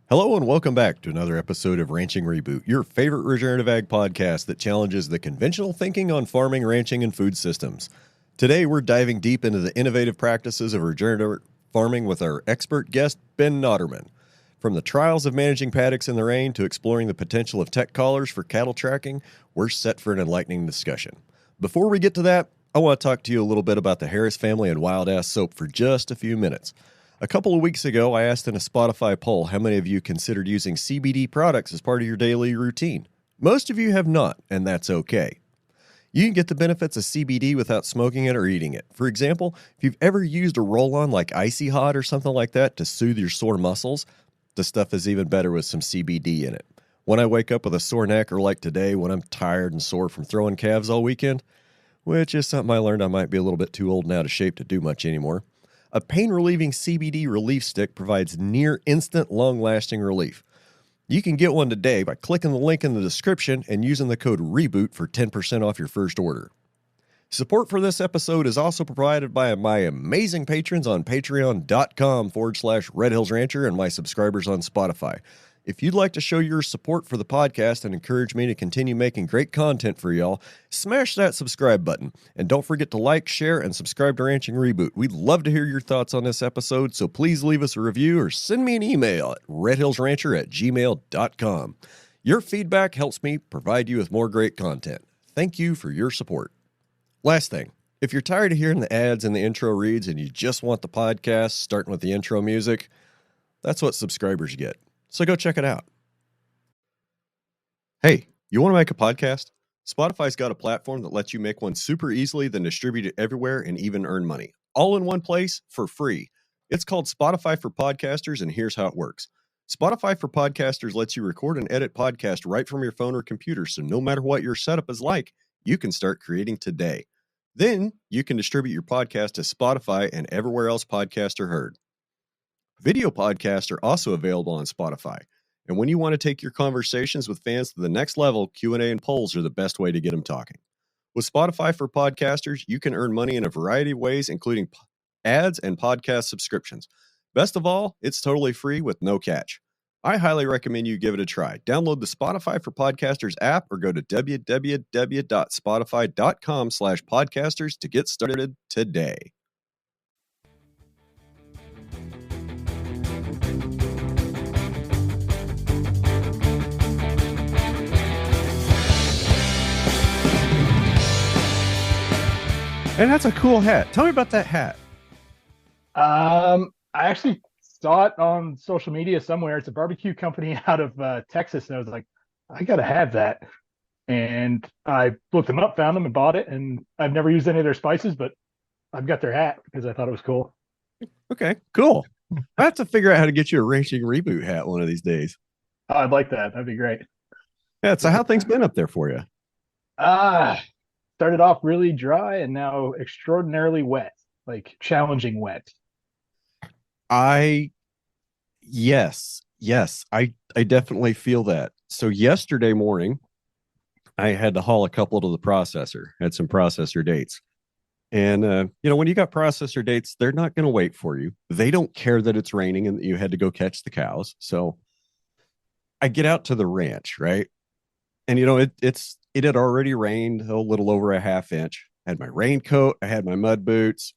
Hello and welcome back to another episode of Ranching Reboot, your favorite regenerative ag podcast that challenges the conventional thinking on farming, ranching, and food systems. Today, we're diving deep into the innovative practices of regenerative farming with our expert guest, Ben Notterman. From the trials of managing paddocks in the rain to exploring the potential of tech collars for cattle tracking, we're set for an enlightening discussion. Before we get to that, I want to talk to you a little bit about the Harris family and Wild Ass soap for just a few minutes. A couple of weeks ago, I asked in a Spotify poll how many of you considered using CBD products as part of your daily routine. Most of you have not, and that's okay. You can get the benefits of CBD without smoking it or eating it. For example, if you've ever used a roll-on like Icy Hot or something like that to soothe your sore muscles, the stuff is even better with some CBD in it. When I wake up with a sore neck, or like today when I'm tired and sore from throwing calves all weekend, which is something I learned I might be a little bit too old and out of shape to do much anymore, a pain-relieving CBD relief stick provides near-instant, long-lasting relief. You can get one today by clicking the link in the description and using the code REBOOT for 10% off your first order. Support for this episode is also provided by my amazing patrons on patreon.com/Red Hills Rancher and my subscribers on Spotify. If you'd like to show your support for the podcast and encourage me to continue making great content for y'all, smash that subscribe button. And don't forget to like, share, and subscribe to Ranching Reboot. We'd love to hear your thoughts on this episode, so please leave us a review or send me an email at redhillsrancher@gmail.com. Your feedback helps me provide you with more great content. Thank you for your support. Last thing, if you're tired of hearing the ads and the intro reads and you just want the podcast starting with the intro music, that's what subscribers get. So go check it out. Hey, you want to make a podcast? Spotify's got a platform that lets you make one super easily, then distribute it everywhere and even earn money. All in one place for free. It's called Spotify for Podcasters, and here's how it works. Spotify for Podcasters lets you record and edit podcasts right from your phone or computer, so no matter what your setup is like, you can start creating today. Then you can distribute your podcast to Spotify and everywhere else podcasts are heard. Video podcasts are also available on Spotify. And when you want to take your conversations with fans to the next level, Q&A and polls are the best way to get them talking. With Spotify for Podcasters, you can earn money in a variety of ways, including ads and podcast subscriptions. Best of all, it's totally free with no catch. I highly recommend you give it a try. Download the Spotify for Podcasters app or go to www.spotify.com/podcasters to get started today. And that's a cool hat. Tell me about that hat. I actually saw it on social media somewhere. It's a barbecue company out of Texas, and I was like, I gotta have that. And I looked them up, found them, and bought it. And I've never used any of their spices, but I've got their hat because I thought it was cool. Okay, cool. I have to figure out how to get you a Ranching Reboot hat one of these days. Oh, I'd like that. That'd be great. Yeah, so how things been up there for you? Started off really dry and now extraordinarily wet, like challenging wet. Yes, I definitely feel that. So yesterday morning, I had to haul a couple to the processor, had some processor dates. And, when you got processor dates, they're not going to wait for you. They don't care that it's raining and that you had to go catch the cows. So I get out to the ranch, right? And, it had already rained a little over a half inch. I had my raincoat. I had my mud boots.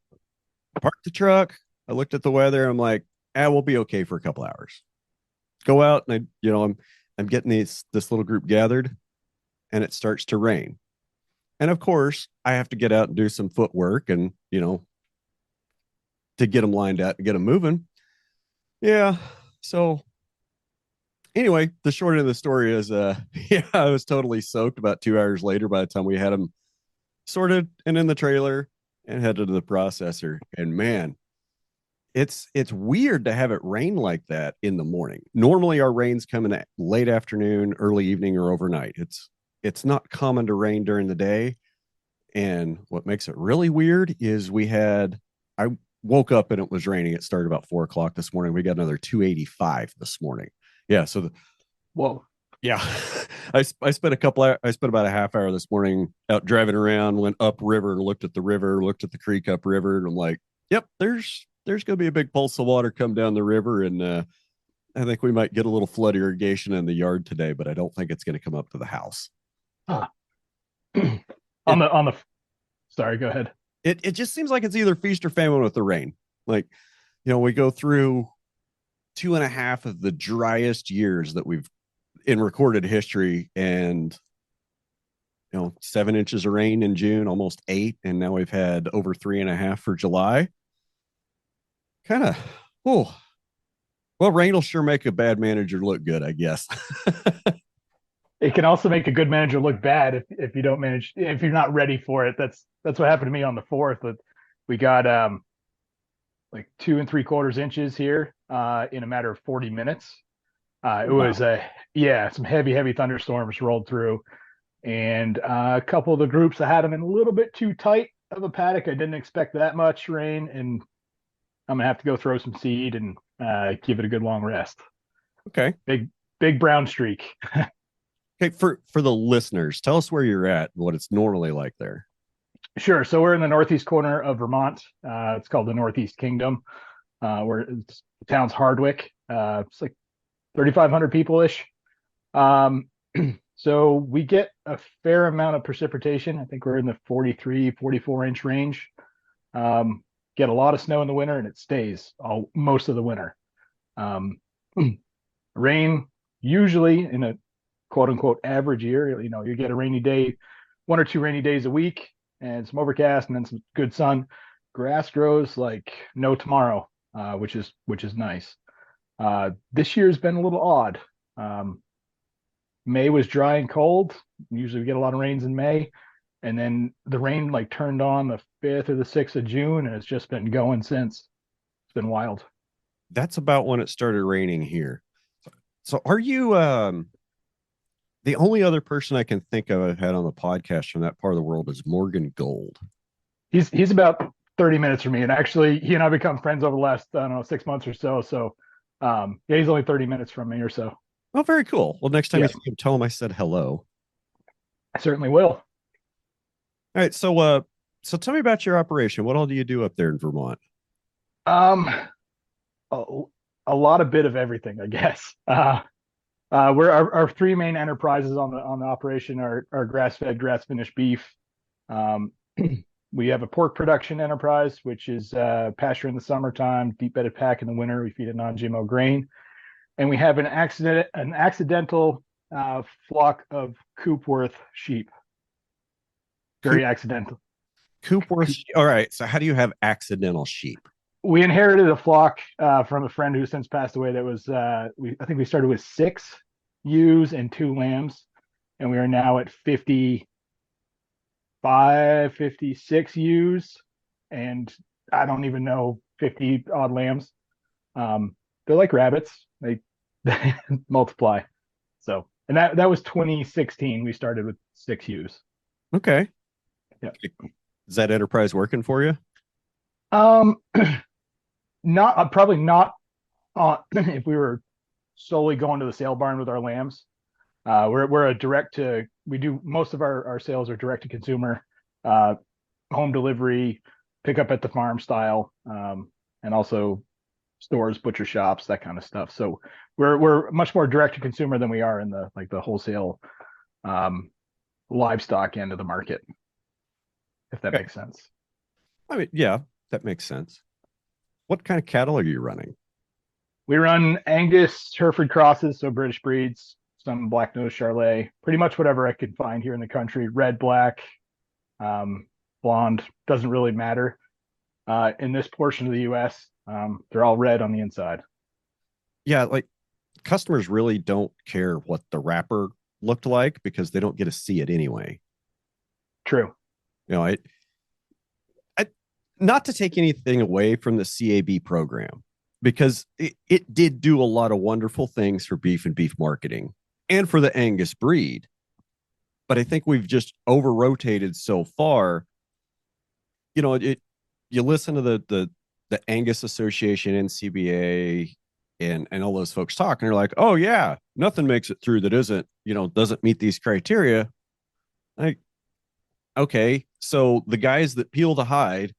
I parked the truck. I looked at the weather. I'm like, we'll be okay for a couple hours. Go out and I'm getting this little group gathered, and it starts to rain. And of course, I have to get out and do some footwork and, to get them lined out and get them moving. Yeah. So anyway, the short end of the story is, I was totally soaked about 2 hours later by the time we had them sorted and in the trailer and headed to the processor. And man, it's weird to have it rain like that in the morning. Normally our rains come in at late afternoon, early evening, or overnight. It's not common to rain during the day. And what makes it really weird is I woke up and it was raining. It started about 4:00 this morning. We got another 285 this morning. Yeah. So Whoa. Yeah. I spent about a half hour this morning out driving around, went upriver and looked at the river, looked at the creek upriver. And I'm like, yep, there's going to be a big pulse of water come down the river. And I think we might get a little flood irrigation in the yard today, but I don't think it's going to come up to the house. Huh. It, On the sorry, go ahead. it just seems like it's either feast or famine with the rain. Like, we go through 2.5 of the driest years that we've in recorded history, and 7 inches of rain in June, almost 8, and now we've had over 3.5 for July. Kind of, oh, well, rain will sure make a bad manager look good, I guess. It can also make a good manager look bad if you don't manage, if you're not ready for it. That's what happened to me on the 4th. But we got like 2 3/4 inches here in a matter of 40 minutes. It was some heavy thunderstorms rolled through, and a couple of the groups I had them in a little bit too tight of a paddock. I didn't expect that much rain, and I'm gonna have to go throw some seed and give it a good long rest. Okay. Big brown streak. Okay, for the listeners, tell us where you're at and what it's normally like there. Sure. So we're in the northeast corner of Vermont. It's called the Northeast Kingdom. Where the town's Hardwick. It's like 3,500 people ish. So we get a fair amount of precipitation. I think we're in the 43, 44 inch range. Get a lot of snow in the winter, and it stays most of the winter. Rain usually in a quote unquote average year, you get a rainy day, 1 or 2 rainy days a week, and some overcast, and then some good sun. Grass grows like no tomorrow, which is nice. This year's been a little odd. May was dry and cold. Usually we get a lot of rains in May, and then the rain like turned on the 5th or the 6th of June, and it's just been going since. It's been wild. That's about when it started raining here. So are you the only other person I can think of I've had on the podcast from that part of the world is Morgan Gold. He's about 30 minutes from me, and actually he and I become friends over the last, I don't know, 6 months or so. So yeah, he's only 30 minutes from me or so. Oh, very cool. Well, next time you see him, tell him I said hello. I certainly will. All right. So tell me about your operation. What all do you do up there in Vermont? A lot of bit of everything, I guess. We're our 3 main enterprises on the operation are grass-fed, grass-finished beef. We have a pork production enterprise, which is pasture in the summertime, deep bedded pack in the winter. We feed it non-GMO grain, and we have an accidental flock of Coopworth sheep. Very accidental. Coopworth. All right. So how do you have accidental sheep? We inherited a flock from a friend who since passed away. That was I think we started with 6 ewes and 2 lambs, and we are now at 55, 56 ewes, and I don't even know, 50 odd lambs. They're like rabbits. They multiply. So, and that was 2016. We started with 6 ewes. Okay. Yeah. Is that enterprise working for you? Not probably not if we were solely going to the sale barn with our lambs. We're a we do most of our sales are direct to consumer, home delivery, pick up at the farm style, and also stores, butcher shops, that kind of stuff. So we're much more direct to consumer than we are in the wholesale livestock end of the market, if that makes sense. I mean, yeah, that makes sense. What kind of cattle are you running? We run Angus, Hereford crosses, so British breeds, some black nose Charolais, pretty much whatever I could find here in the country. Red, black, blonde, doesn't really matter. In this portion of the U.S., they're all red on the inside. Yeah, like customers really don't care what the wrapper looked like because they don't get to see it anyway. True. I not to take anything away from the CAB program, because it did do a lot of wonderful things for beef and beef marketing and for the Angus breed. But I think we've just over rotated so far. You listen to the Angus Association, NCBA, and all those folks talk, and they're like, oh yeah, nothing makes it through that doesn't meet these criteria. Like, okay, so the guys that peel the hide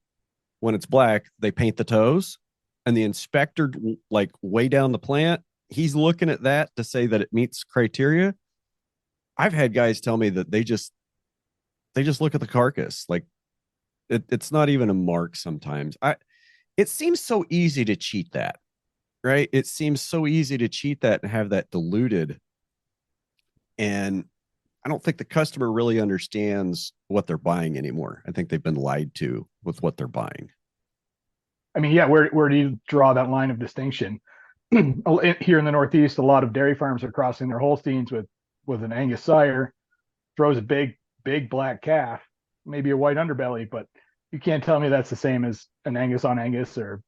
when it's black, they paint the toes, and the inspector, like way down the plant, he's looking at that to say that it meets criteria. I've had guys tell me that they just look at the carcass. Like it's not even a mark sometimes. It seems so easy to cheat that, right? It seems so easy to cheat that and have that diluted. And I don't think the customer really understands what they're buying anymore. I think they've been lied to with what they're buying. I mean, yeah, where do you draw that line of distinction? Here in the Northeast, a lot of dairy farms are crossing their Holsteins with an Angus sire, throws a big black calf, maybe a white underbelly, but you can't tell me that's the same as an Angus on Angus or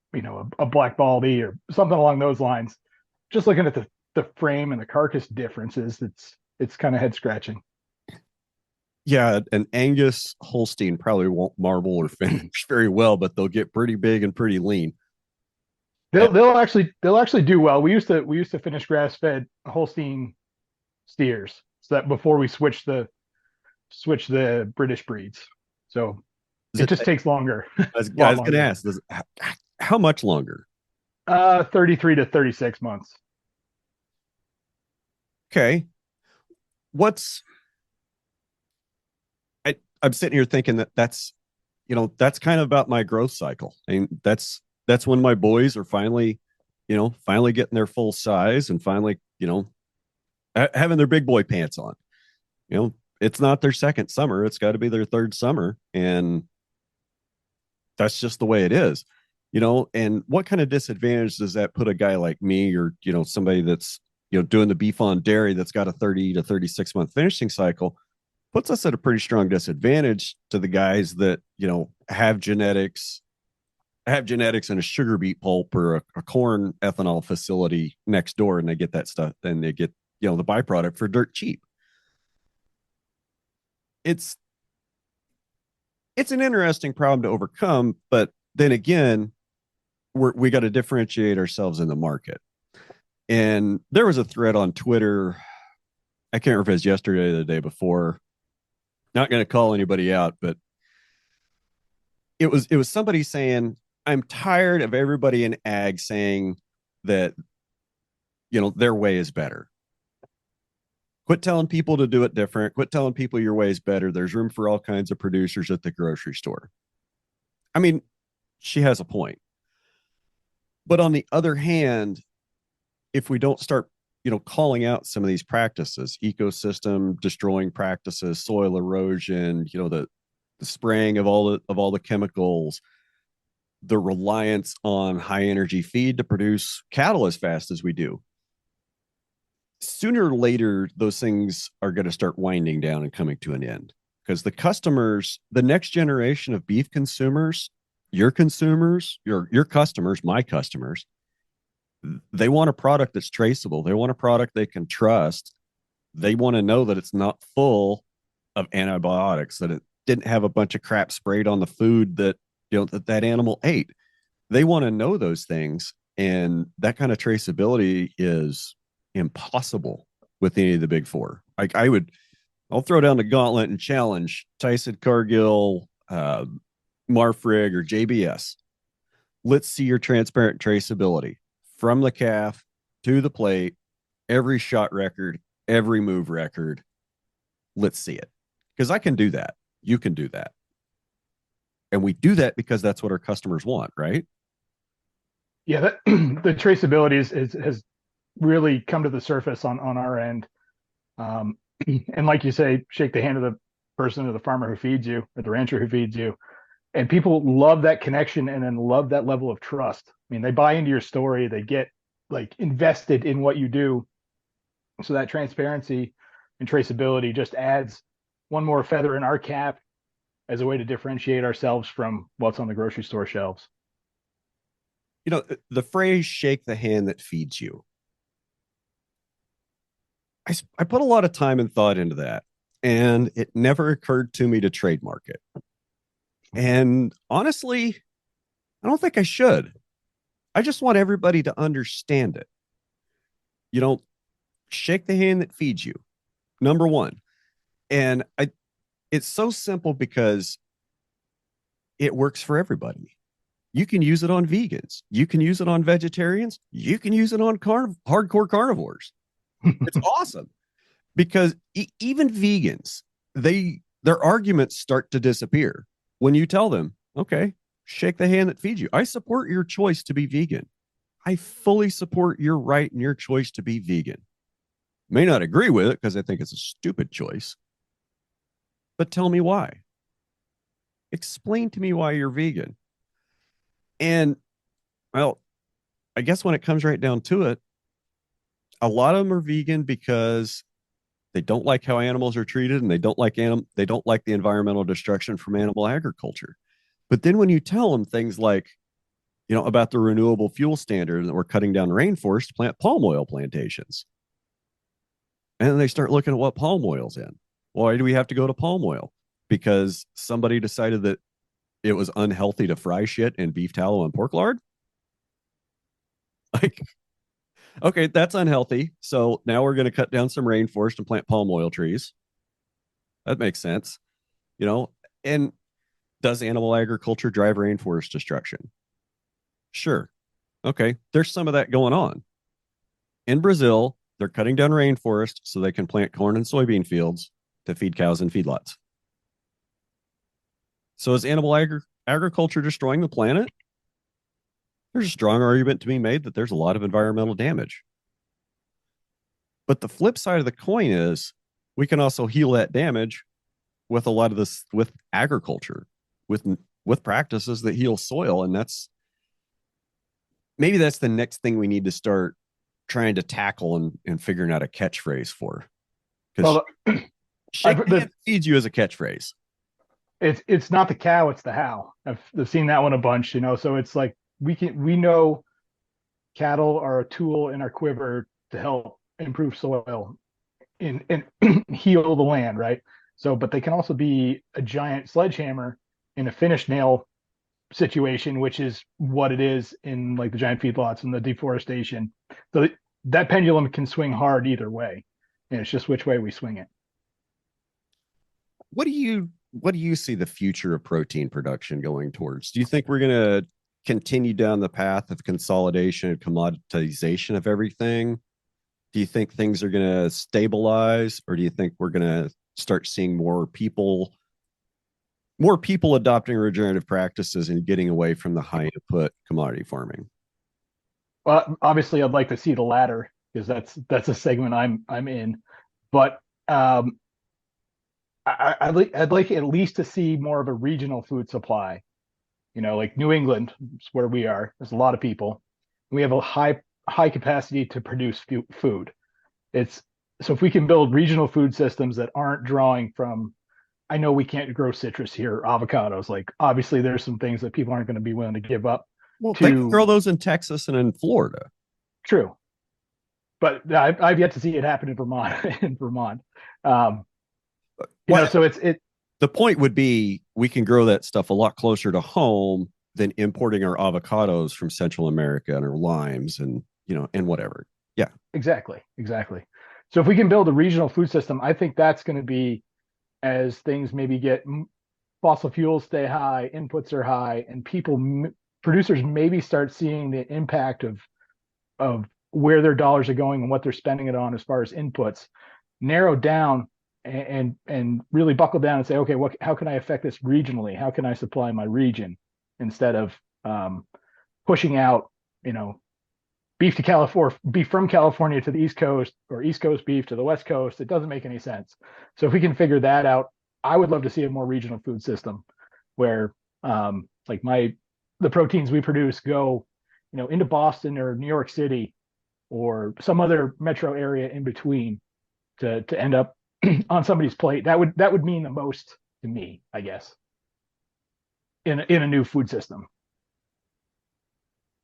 a black baldy or something along those lines. Just looking at the frame and the carcass differences, it's kind of head scratching. Yeah, an Angus Holstein probably won't marble or finish very well, but they'll get pretty big and pretty lean. They'll actually do well. We used to finish grass fed Holstein steers, so that before we switch the British breeds. So Is it it, just takes longer, a I lot was going to longer. ask, how much longer? 33 to 36 months. Okay. What's I'm sitting here thinking that's kind of about my growth cycle. And that's when my boys are finally getting their full size and finally, having their big boy pants on. It's not their second summer, it's got to be their third summer, and that's just the way it is. And what kind of disadvantage does that put a guy like me, or somebody that's doing the beef on dairy that's got a 30 to 36 month finishing cycle? Puts us at a pretty strong disadvantage to the guys that have genetics in a sugar beet pulp or a corn ethanol facility next door, and they get that stuff, and they get the byproduct for dirt cheap. It's it's an interesting problem to overcome, but then again, we got to differentiate ourselves in the market. And there was a thread on Twitter, I can't remember if it was yesterday or the day before, not going to call anybody out, but it was somebody saying, I'm tired of everybody in ag saying that their way is better. Quit telling people to do it different. Quit telling people your way is better. There's room for all kinds of producers at the grocery store. I mean, she has a point. But on the other hand, if we don't start, calling out some of these practices, ecosystem destroying practices, soil erosion, the spraying of all the chemicals, the reliance on high energy feed to produce cattle as fast as we do, sooner or later, those things are going to start winding down and coming to an end, because the next generation of beef consumers, your customers, my customers, they want a product that's traceable. They want a product they can trust. They want to know that it's not full of antibiotics, that it didn't have a bunch of crap sprayed on the food that animal ate. They want to know those things, and that kind of traceability is impossible with any of the big four. I'll throw down the gauntlet and challenge Tyson, Cargill, Marfrig, or JBS. Let's see your transparent traceability from the calf to the plate, every shot record, every move record. Let's see it, because I can do that. You can do that. And we do that because that's what our customers want, right? Yeah, the traceability has really come to the surface on our end. Um, and like you say, shake the hand of the person or the farmer who feeds you or the rancher who feeds you. And people love that connection and then love that level of trust. I mean, they buy into your story, they get like invested in what you do. So that transparency and traceability just adds one more feather in our cap as a way to differentiate ourselves from what's on the grocery store shelves. The phrase shake the hand that feeds you. I put a lot of time and thought into that, and it never occurred to me to trademark it. And honestly, I don't think I should. I just want everybody to understand it. You know, shake the hand that feeds you. Number one. And it's so simple because it works for everybody. You can use it on vegans. You can use it on vegetarians. You can use it on hardcore carnivores. It's awesome because even vegans, their arguments start to disappear when you tell them, okay, shake the hand that feeds you. I support your choice to be vegan. I fully support your right and your choice to be vegan. May not agree with it because I think it's a stupid choice, but tell me why. Explain to me why you're vegan. And well, I guess when it comes right down to it, a lot of them are vegan because they don't like how animals are treated and they don't like the environmental destruction from animal agriculture. But then when you tell them things like, about the renewable fuel standard that we're cutting down rainforest to plant palm oil plantations, and then they start looking at what palm oil's in. Why do we have to go to palm oil? Because somebody decided that it was unhealthy to fry shit in beef tallow and pork lard? Like, okay, that's unhealthy. So now we're going to cut down some rainforest and plant palm oil trees. That makes sense. And does animal agriculture drive rainforest destruction? Sure. Okay, there's some of that going on. In Brazil, they're cutting down rainforest so they can plant corn and soybean fields to feed cows and feedlots. So is animal agriculture destroying the planet? There's a strong argument to be made that there's a lot of environmental damage. But the flip side of the coin is we can also heal that damage with a lot of this, with agriculture, with practices that heal soil. And maybe that's the next thing we need to start trying to tackle and figuring out a catchphrase for. Because shake feeds you as a catchphrase. It's not the cow, it's the how. I've seen that one a bunch, so it's like we know cattle are a tool in our quiver to help improve soil and heal the land, right? So, but they can also be a giant sledgehammer in a finished nail situation, which is what it is in like the giant feedlots and the deforestation. So that pendulum can swing hard either way, and it's just which way we swing it. What do you see the future of protein production going towards? Do you think we're going to continue down the path of consolidation and commoditization of everything? Do you think things are going to stabilize, or do you think we're going to start seeing more people adopting regenerative practices and getting away from the high input commodity farming? Well, obviously, I'd like to see the latter because that's a segment I'm in, but I'd like at least to see more of a regional food supply. Like New England is where we are. There's a lot of people. We have a high capacity to produce food. So if we can build regional food systems that aren't drawing from, I know we can't grow citrus here, avocados. Like obviously there's some things that people aren't going to be willing to give up. Well, they can grow those in Texas and in Florida. True, but I've yet to see it happen in Vermont. So it's the point would be we can grow that stuff a lot closer to home than importing our avocados from Central America and our limes and whatever. Yeah, exactly. So if we can build a regional food system, I think that's going to be, as things maybe get fossil fuels stay high, inputs are high, and producers maybe start seeing the impact of where their dollars are going and what they're spending it on as far as inputs, narrow down and really buckle down and say, okay, how can I affect this regionally? How can I supply my region instead of pushing out, beef from California to the East Coast, or East Coast beef to the West Coast? It doesn't make any sense. So if we can figure that out, I would love to see a more regional food system where the proteins we produce go, into Boston or New York City or some other metro area in between to end up on somebody's plate. That would mean the most to me, I guess, in a new food system.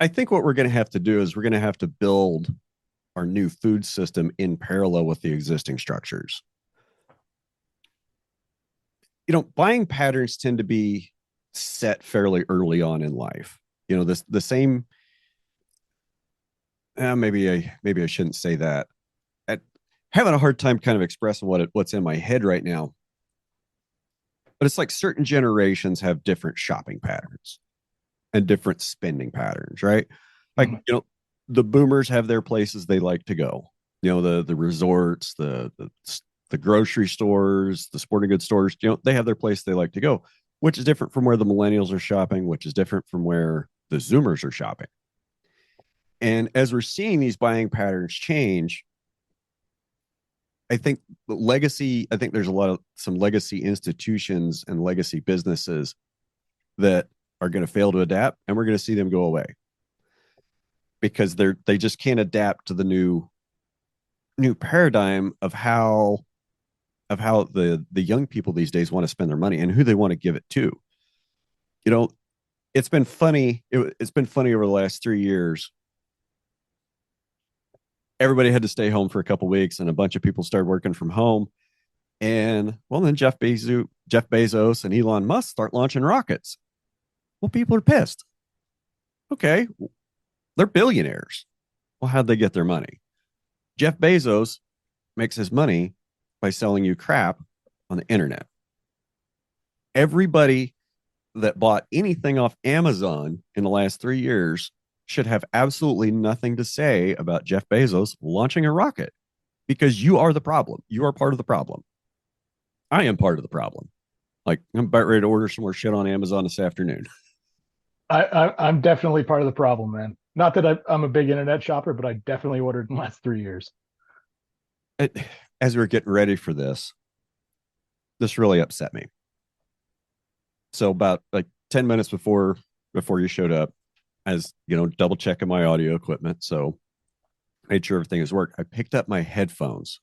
I think what we're going to have to do is we're going to have to build our new food system in parallel with the existing structures. Buying patterns tend to be set fairly early on in life. The same. Maybe I shouldn't say that. I'm having a hard time kind of expressing what's in my head right now. But it's like certain generations have different shopping patterns. and different spending patterns, right? Like, Mhm. the boomers have their places they like to go. The resorts, the grocery stores, the sporting goods stores, they have their place they like to go, which is different from where the millennials are shopping, which is different from where the Zoomers are shopping. And as we're seeing these buying patterns change, I think there's some legacy institutions and legacy businesses that are going to fail to adapt, and we're going to see them go away because they just can't adapt to the new paradigm of how the young people these days want to spend their money and who they want to give it to. You know, it's been funny. It's been funny over the last 3 years. Everybody had to stay home for a couple of weeks, and a bunch of people started working from home. And well, then Jeff Bezos, and Elon Musk start launching rockets. Well, people are pissed. Okay, they're billionaires. Well, how'd they get their money? Jeff Bezos makes his money by selling you crap on the internet. Everybody that bought anything off Amazon in the last 3 years should have absolutely nothing to say about Jeff Bezos launching a rocket because you are the problem. You are part of the problem. I am part of the problem. Like, I'm about ready to order some more shit on Amazon this afternoon. I'm definitely part of the problem, man. Not that I'm a big internet shopper, but I definitely ordered in the last 3 years. As we were getting ready for this really upset me. So about like 10 minutes before you showed up, as double checking my audio equipment, so made sure everything has worked. I picked up my headphones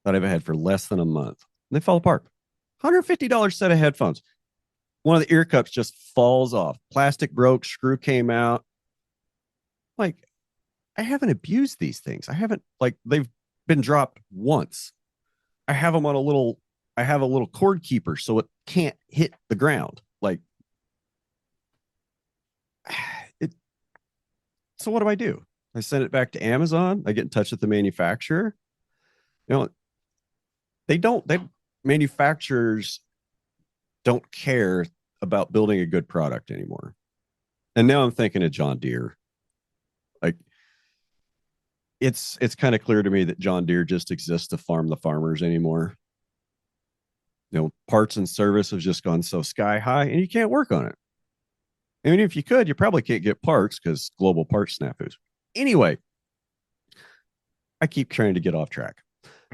that I've had for less than a month, and they fall apart. $150 set of headphones. One of the ear cups just falls off. Plastic broke, screw came out. Like, I haven't abused these things. I haven't, like, they've been dropped once. I have them on I have a little cord keeper so it can't hit the ground. Like, it. So what do? I send it back to Amazon. I get in touch with the manufacturer. You know, they manufacturers don't care about building a good product anymore. And now I'm thinking of John Deere. Like, it's kind of clear to me that John Deere just exists to farm the farmers anymore. Parts and service have just gone so sky high, and you can't work on it. I mean, if you could, you probably can't get parts because global parts snafus. Anyway, I keep trying to get off track.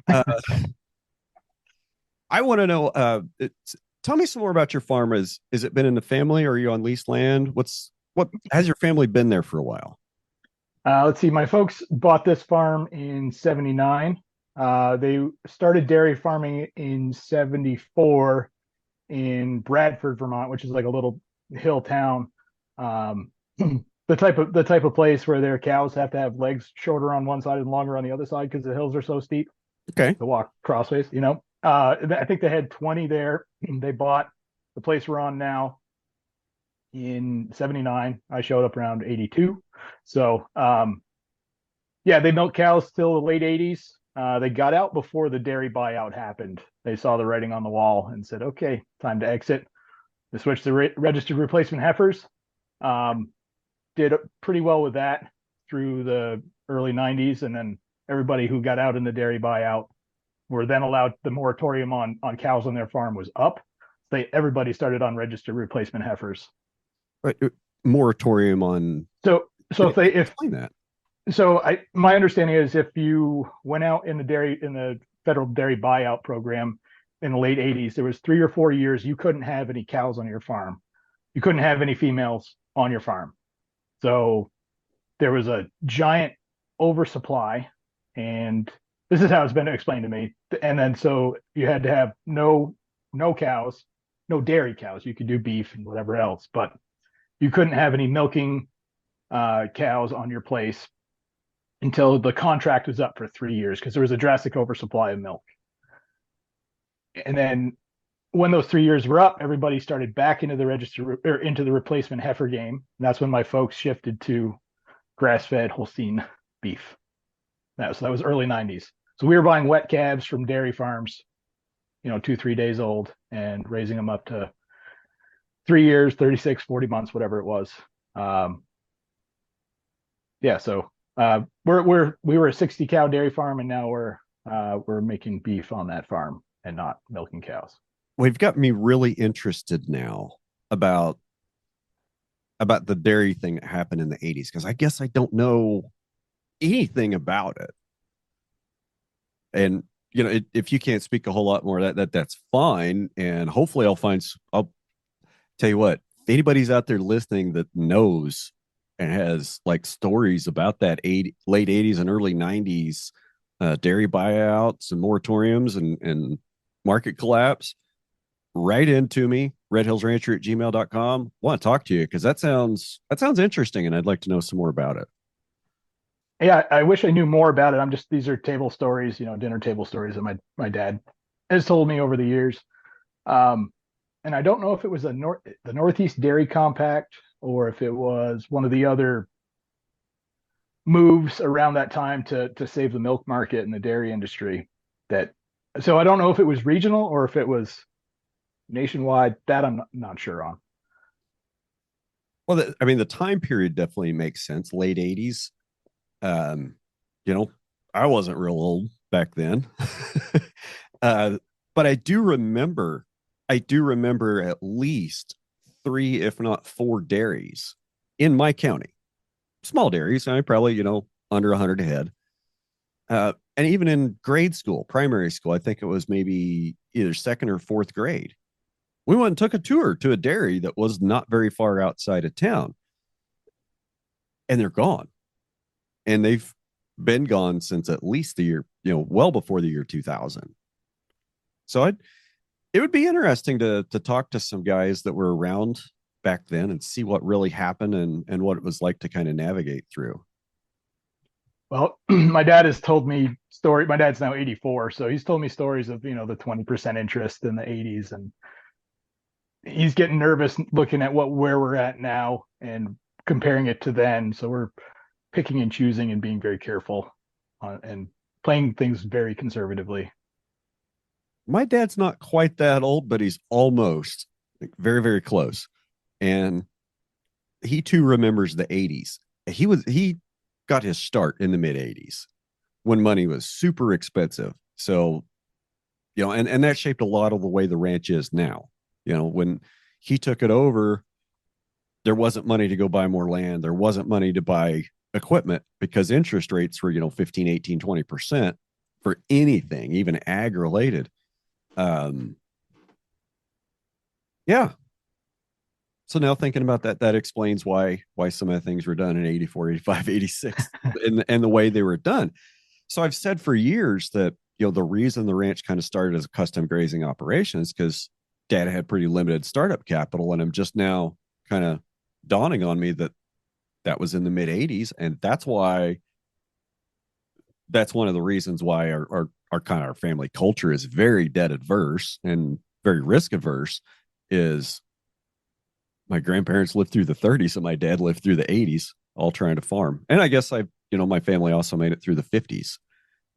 I want to know. Tell me some more about your farm. Is it been in the family, or are you on leased land? What has your family been there for a while? Let's see. My folks bought this farm in '79. They started dairy farming in '74 in Bradford, Vermont, which is like a little hill town. Um, the type of place where their cows have to have legs shorter on one side and longer on the other side because the hills are so steep Okay. to walk crossways. I think they had 20 there. They bought the place we're on now in '79. I showed up around '82. So yeah, they milked cows till the late '80s. They got out before the dairy buyout happened. They saw the writing on the wall and said, "Okay, time to exit." They switched to registered replacement heifers. Um, did pretty well with that through the early '90s, and then everybody who got out in the dairy buyout were then allowed. The moratorium on cows on their farm was up. Everybody started on registered replacement heifers. Right. Moratorium on. So if they if Explain that. so I my understanding is if you went out in the federal dairy buyout program in the late '80s, there was 3 or 4 years you couldn't have any cows on your farm. You couldn't have any females on your farm. So there was a giant oversupply, and this is how it's been explained to me. And then so you had to have no cows, no dairy cows. You could do beef and whatever else, but you couldn't have any milking cows on your place until the contract was up for 3 years because there was a drastic oversupply of milk. And then when those 3 years were up, everybody started back into the register or into the replacement heifer game. And that's when my folks shifted to grass-fed Holstein beef. So that was early '90s. So we were buying wet calves from dairy farms, 2, 3 days old, and raising them up to 3 years, 36, 40 months, whatever it was. Um, yeah, so we were a 60 cow dairy farm, and now we're making beef on that farm and not milking cows. We've got me really interested now about about the dairy thing that happened in the 80s because I guess I don't know anything about it. And if you can't speak a whole lot more, that's fine. And hopefully, I'll tell you what. If anybody's out there listening that knows and has like stories about that late 80s and early 90s dairy buyouts and moratoriums and market collapse, write into me, redhillsrancher@gmail.com. Want to talk to you because that sounds interesting, and I'd like to know some more about it. Yeah, I wish I knew more about it. These are table stories, dinner table stories that my dad has told me over the years. Um, and I don't know if it was the Northeast Dairy Compact or if it was one of the other moves around that time to save the milk market and the dairy industry. That so I don't know if it was regional or if it was nationwide. That I'm not sure on. Well, I mean, the time period definitely makes sense. Late 80s. Um, you know, I wasn't real old back then. uh, but I do remember at least three, if not four dairies in my county. Small dairies, I probably, under 100 head. And even in grade school, primary school, I think it was maybe either second or fourth grade. We went and took a tour to a dairy that was not very far outside of town, and they're gone. And they've been gone since at least the year, well before the year 2000. So it would be interesting to talk to some guys that were around back then and see what really happened and what it was like to kind of navigate through. Well, my dad has told me story. My dad's now 84, so he's told me stories of the 20% interest in the 80s, and he's getting nervous looking at where we're at now and comparing it to then. So we're picking and choosing and being very careful and playing things very conservatively. My dad's not quite that old, but he's almost like very, very close. And he too remembers the 80s. He got his start in the mid 80s when money was super expensive. So, and that shaped a lot of the way the ranch is now. When he took it over, there wasn't money to go buy more land. There wasn't money to buy equipment because interest rates were, 15, 18, 20% for anything, even ag related. Um, yeah. So now thinking about that explains why some of the things were done in 84, 85, 86 and the way they were done. So I've said for years that, the reason the ranch kind of started as a custom grazing operation is because dad had pretty limited startup capital. And I'm just now kind of dawning on me that was in the mid 80s. And that's one of the reasons why our kind of our family culture is very debt adverse and very risk averse is my grandparents lived through the 30s and my dad lived through the 80s, all trying to farm. And I guess my family also made it through the 50s,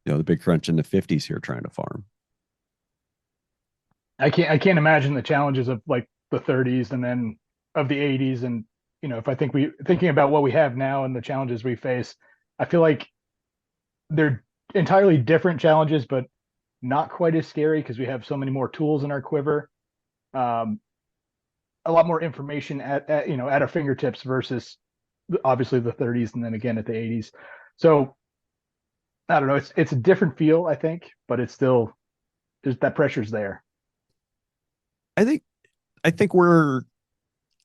the big crunch in the 50s here trying to farm. I can't imagine the challenges of like the 30s and then of the 80s. And if I think thinking about what we have now and the challenges we face, I feel like they're entirely different challenges, but not quite as scary because we have so many more tools in our quiver. Um, a lot more information at our fingertips versus obviously the 30s and then again at the 80s. So I don't know. It's a different feel, I think, but it's still there's that pressure's there. I think I think we're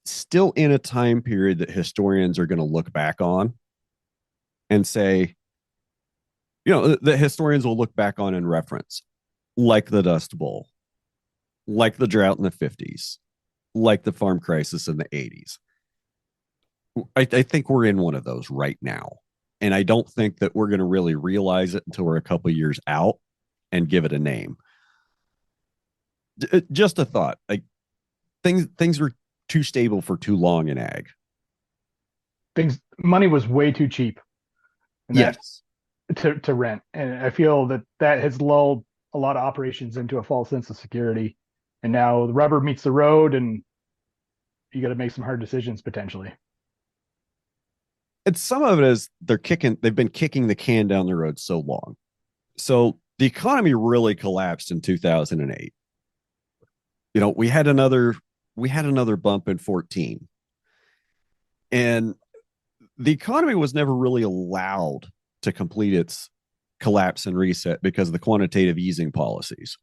still in a time period that historians are going to look back on and say, the historians will look back on and reference, like the Dust Bowl, like the drought in the 50s, like the farm crisis in the 80s. I think we're in one of those right now. And I don't think that we're going to really realize it until we're a couple of years out and give it a name. Just a thought. Like things were too stable for too long in ag. Money was way too cheap, and that Yes. to rent, and I feel that has lulled a lot of operations into a false sense of security. And now the rubber meets the road, and you got to make some hard decisions potentially. And some of it is they've been kicking the can down the road so long. So the economy really collapsed in 2008. We had another bump in 14. And the economy was never really allowed to complete its collapse and reset because of the quantitative easing policies,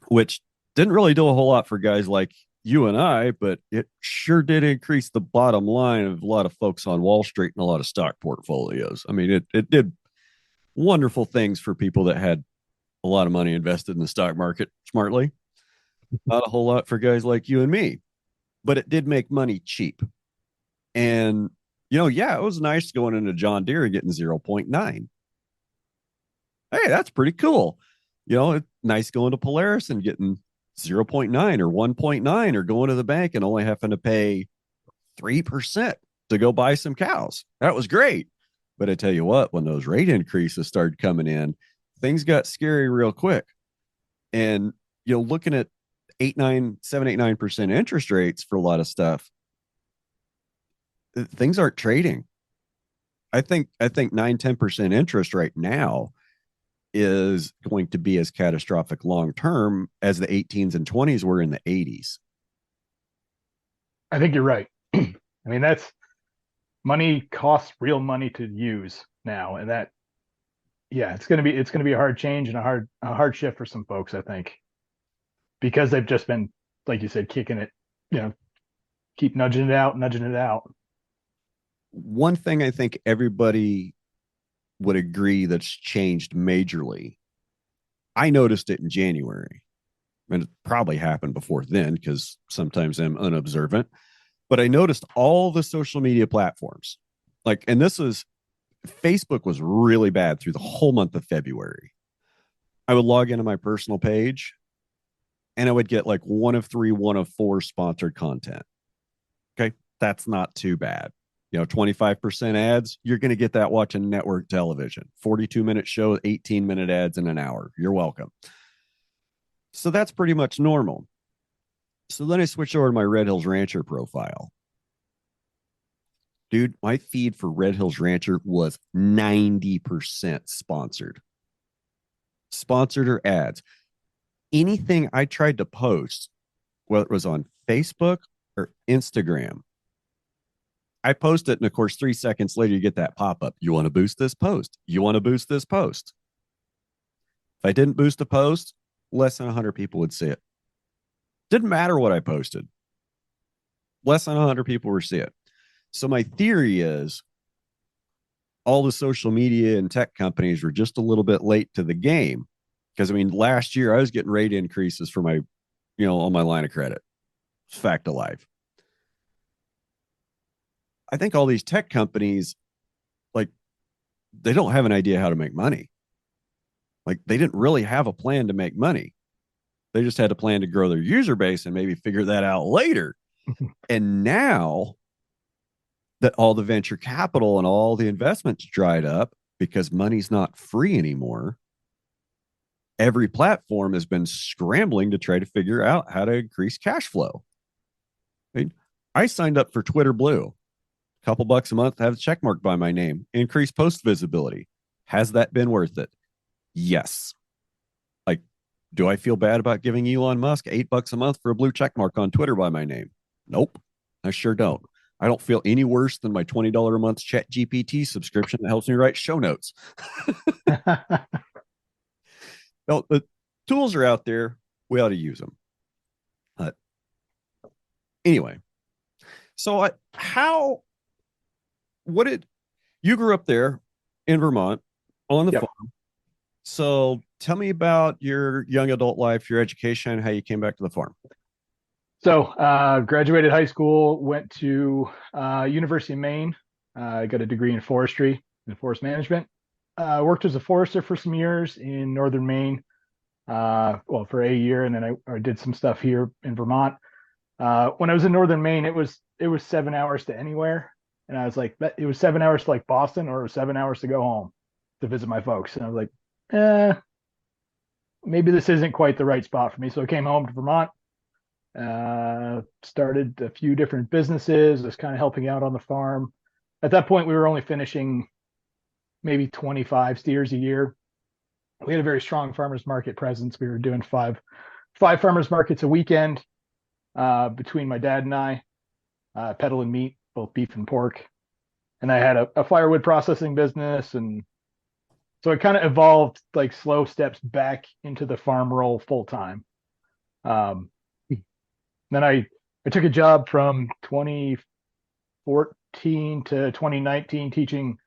which didn't really do a whole lot for guys like you and I, but it sure did increase the bottom line of a lot of folks on Wall Street and a lot of stock portfolios. I mean, it did wonderful things for people that had a lot of money invested in the stock market smartly. Not a whole lot for guys like you and me, but it did make money cheap. And, yeah, it was nice going into John Deere and getting 0.9. Hey, that's pretty cool. It's nice going to Polaris and getting 0.9 or 1.9 or going to the bank and only having to pay 3% to go buy some cows. That was great. But I tell you what, when those rate increases started coming in, things got scary real quick. And, looking at 7, 8, 9% interest rates for a lot of stuff, things aren't trading. I think 9, 10% interest right now is going to be as catastrophic long term as the 18s and 20s were in the 80s. I think you're right. I mean, that's money costs real money to use now, and that, yeah, it's gonna be a hard change and a hard shift for some folks, I think, because they've just been, like you said, kicking it, keep nudging it out, nudging it out. One thing I think everybody would agree that's changed majorly. I noticed it in January, and it probably happened before then because sometimes I'm unobservant. But I noticed all the social media platforms, and Facebook was really bad through the whole month of February. I would log into my personal page and I would get like one of 3, one of 4 sponsored content. Okay. That's not too bad. 25% ads, you're going to get that watching network television. 42-minute show, 18-minute ads in an hour. You're welcome. So that's pretty much normal. So then I switched over to my Red Hills Rancher profile. Dude, my feed for Red Hills Rancher was 90% sponsored. Sponsored or ads. Anything I tried to post, whether it was on Facebook or Instagram, I post it, and of course, 3 seconds later, you get that pop-up. You want to boost this post? You want to boost this post? If I didn't boost a post, less than 100 people would see it. Didn't matter what I posted. Less than 100 people would see it. So my theory is all the social media and tech companies were just a little bit late to the game. Because, last year I was getting rate increases for my, on my line of credit. It's fact of life. I think all these tech companies, they don't have an idea how to make money. They didn't really have a plan to make money. They just had a plan to grow their user base and maybe figure that out later. And now that all the venture capital and all the investments dried up because money's not free anymore, every platform has been scrambling to try to figure out how to increase cash flow. I signed up for Twitter Blue. Couple bucks a month to have a check mark by my name, increase post visibility. Has that been worth it? Yes. Do I feel bad about giving Elon Musk $8 a month for a blue check mark on Twitter by my name? Nope. I sure don't. I don't feel any worse than my $20 a month Chat GPT subscription that helps me write show notes. No, the tools are out there. We ought to use them. But anyway, so you grew up there in Vermont on the farm. So tell me about your young adult life, your education, how you came back to the farm. So graduated high school, went to University of Maine. I got a degree in forestry and forest management. Worked as a forester for some years in northern Maine, for a year, and then I did some stuff here in Vermont. When I was in northern Maine, it was 7 hours to anywhere. And I was like, it was 7 hours to Boston, or 7 hours to go home to visit my folks. And I was like, maybe this isn't quite the right spot for me. So I came home to Vermont, Started a few different businesses, was kind of helping out on the farm. At that point, we were only finishing maybe 25 steers a year. We had a very strong farmers market presence. We were doing five farmers markets a weekend between my dad and I, peddling meat, both beef and pork. And I had a firewood processing business, and so it kind of evolved like slow steps back into the farm role full time. Um, then I took a job from 2014 to 2019 teaching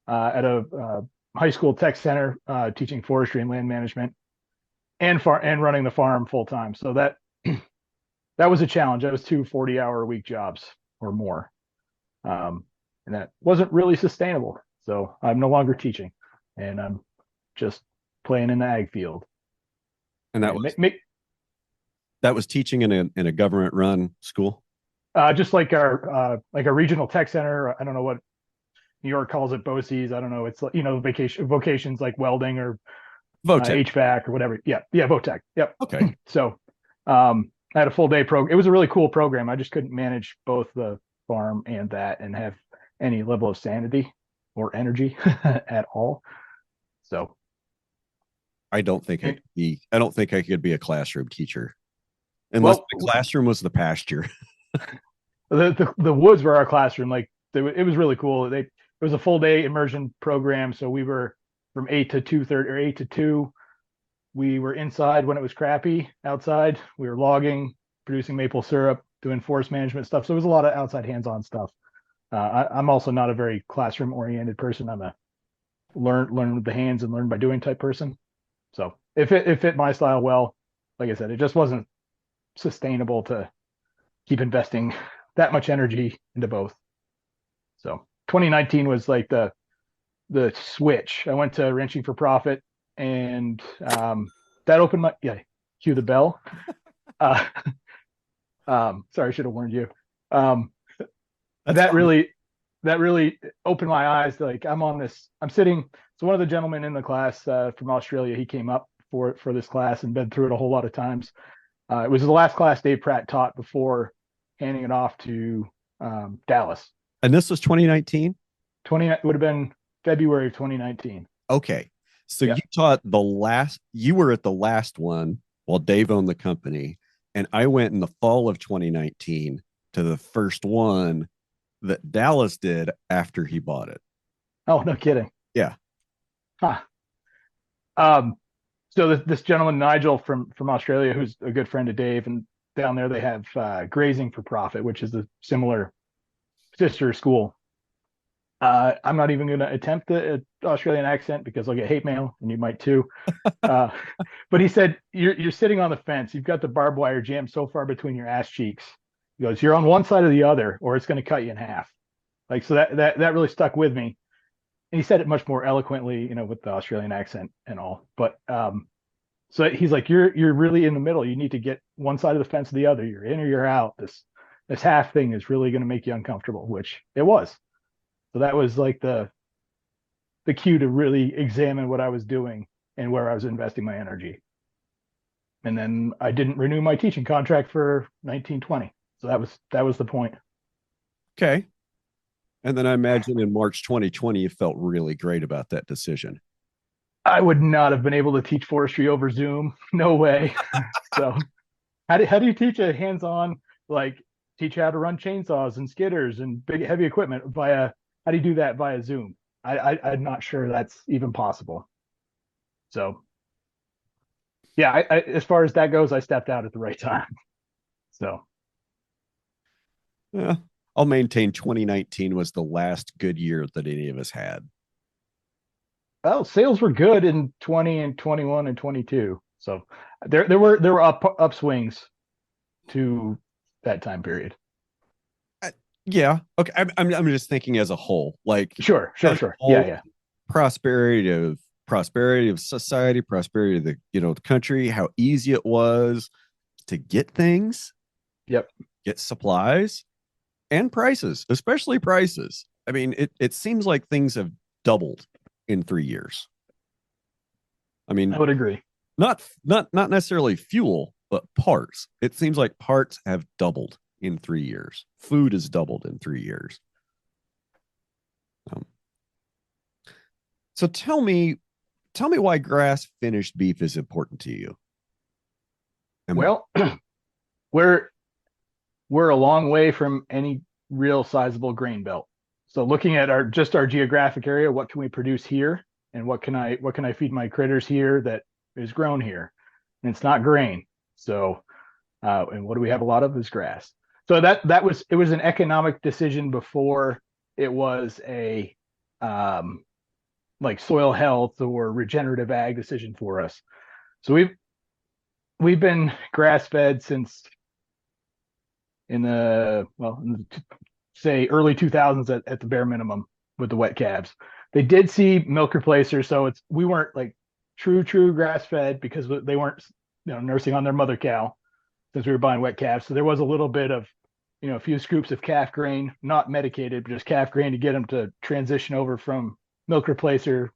at a high school tech center, teaching forestry and land management, and running the farm full time. So that was a challenge. That was 2 40-hour a week jobs or more, and that wasn't really sustainable. So I'm no longer teaching, and I'm just playing in the ag field. And that was teaching in a government run school. Just like our regional tech center. I don't know what New York calls it, BOCES. I don't know. It's vocations like welding or HVAC or whatever. Yeah, VOTech. Yep. Okay. So I had a full day program. It was a really cool program. I just couldn't manage both the farm and that and have any level of sanity or energy at all. So I don't think I could be a classroom teacher unless the classroom was the pasture. The woods were our classroom. Like it was really cool. It was a full day immersion program. So we were from 8 to 2:30 or 8 to 2. We were inside when it was crappy outside. We were logging, producing maple syrup, doing forest management stuff. So it was a lot of outside hands-on stuff. I'm also not a very classroom-oriented person. I'm a learn with the hands and learn by doing type person. So it fit my style well. Like I said, it just wasn't sustainable to keep investing that much energy into both. So 2019 was like the switch. I went to Ranching for Profit, and that opened my cue the bell. Sorry, I should have warned you. That really opened my eyes. Like I'm sitting. So one of the gentlemen in the class from Australia, he came up for this class and been through it a whole lot of times. It was the last class Dave Pratt taught before handing it off to Dallas. And this was 2019? It would have been February of 2019. Okay. So you were at the last one while Dave owned the company. And I went in the fall of 2019 to the first one that Dallas did after he bought it. Oh, no kidding. Yeah. Huh. So this gentleman, Nigel from Australia, who's a good friend of Dave, and down there they have Grazing for Profit, which is a similar sister school. I'm not even going to attempt the Australian accent because I'll get hate mail, and you might too. But he said, you're sitting on the fence. You've got the barbed wire jammed so far between your ass cheeks. He goes, you're on one side or the other, or it's going to cut you in half. Like, so that really stuck with me. And he said it much more eloquently, with the Australian accent and all. But so he's like, you're really in the middle. You need to get one side of the fence or the other. You're in or you're out. This half thing is really going to make you uncomfortable, which it was. So that was like the cue to really examine what I was doing and where I was investing my energy. And then I didn't renew my teaching contract for 1920. So that was the point. Okay. And then I imagine in March 2020, you felt really great about that decision. I would not have been able to teach forestry over Zoom. No way. So how do you teach a hands-on, like teach how to run chainsaws and skidders and big heavy equipment how do you do that via Zoom? I'm not sure that's even possible. So yeah, I as far as that goes, I stepped out at the right time. So yeah, I'll maintain 2019 was the last good year that any of us had. Well, sales were good in 20 and 21 and 22. So there were upswings to that time period. Yeah. Okay. I'm just thinking as a whole, like sure. Whole, yeah. Prosperity of society, prosperity of the country, how easy it was to get things. Yep. Get supplies and prices, especially prices. I mean, it seems like things have doubled in 3 years. I mean, I would agree. Not necessarily fuel, but parts, it seems like parts have doubled in 3 years. Food has doubled in 3 years. Um, so tell me why grass finished beef is important to you. And Well, we're we're a long way from any real sizable grain belt. So looking at our geographic area, what can we produce here, and what can I feed my critters here that is grown here, and it's not grain. So and what do we have a lot of is grass. So it was an economic decision before it was a um, like soil health or regenerative ag decision for us. So we've been grass fed since in the say early 2000s at the bare minimum with the wet calves. They did see milk replacers, so we weren't like true grass fed because they weren't nursing on their mother cow since we were buying wet calves. So there was a little bit of a few scoops of calf grain, not medicated, but just calf grain to get them to transition over from milk replacer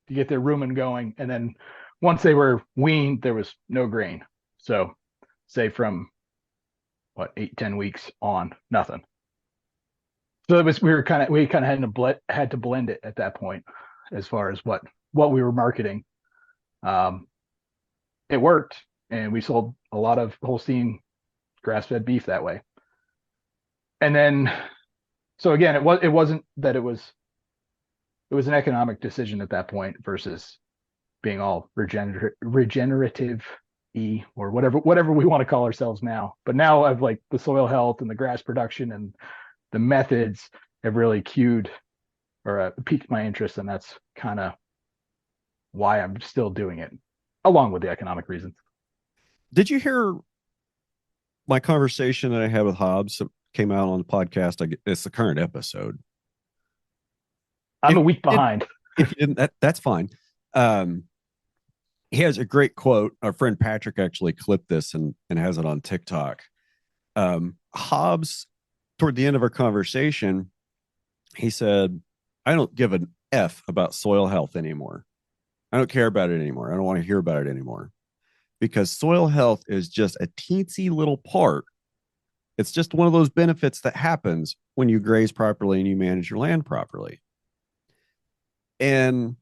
to get their rumen going. And then once they were weaned, there was no grain. So say from what 8-10 weeks on, nothing. So it was we kind of had to blend it at that point as far as what we were marketing. Um, it worked, and we sold a lot of Holstein grass-fed beef that way. And then, so again, it wasn't that it was an economic decision at that point versus being all regenerative or whatever we want to call ourselves now. But now I've like the soil health and the grass production and the methods have really cued or piqued my interest, and that's kind of why I'm still doing it, along with the economic reasons. did you hear my conversation that I had with Hobbs that came out on the podcast? It's the current episode. I'm a week behind. If you didn't, that's fine. Um, he has a great quote. Our friend Patrick actually clipped this and has it on TikTok. Hobbs, toward the end of our conversation, he said, I don't give an F about soil health anymore. I don't care about it anymore. I don't want to hear about it anymore because soil health is just a teensy little part. It's just one of those benefits that happens when you graze properly and you manage your land properly. And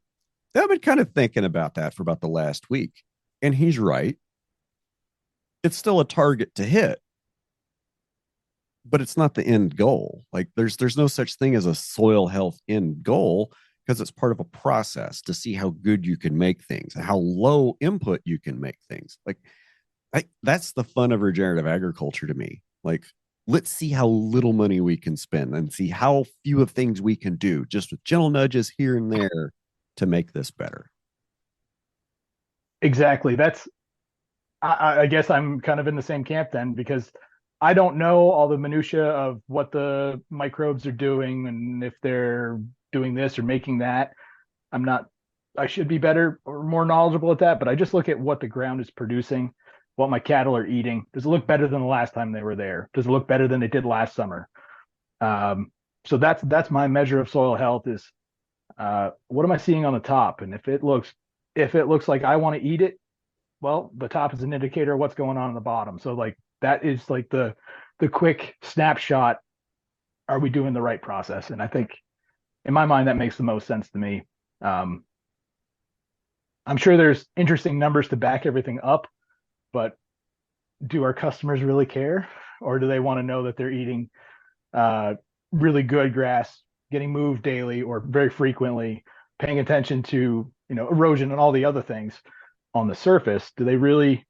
I've been kind of thinking about that for about the last week. And he's right. It's still a target to hit, but it's not the end goal. Like there's no such thing as a soil health end goal because it's part of a process to see how good you can make things and how low input you can make things. Like that's the fun of regenerative agriculture to me. Like, let's see how little money we can spend and see how few of things we can do just with gentle nudges here and there to make this better. Exactly. I guess I'm kind of in the same camp then because I don't know all the minutia of what the microbes are doing and if they're doing this or making that. I'm not. I should be better or more knowledgeable at that, but I just look at what the ground is producing, what my cattle are eating. Does it look better than the last time they were there? Does it look better than it did last summer? So that's my measure of soil health is what am I seeing on the top? And if it looks like I want to eat it, well, the top is an indicator of what's going on the bottom. So like that is like the quick snapshot. Are we doing the right process? And I think in my mind that makes the most sense to me. Um, I'm sure there's interesting numbers to back everything up, but do our customers really care, or do they want to know that they're eating uh, really good grass, getting moved daily or very frequently, paying attention to erosion and all the other things on the surface? Do they really?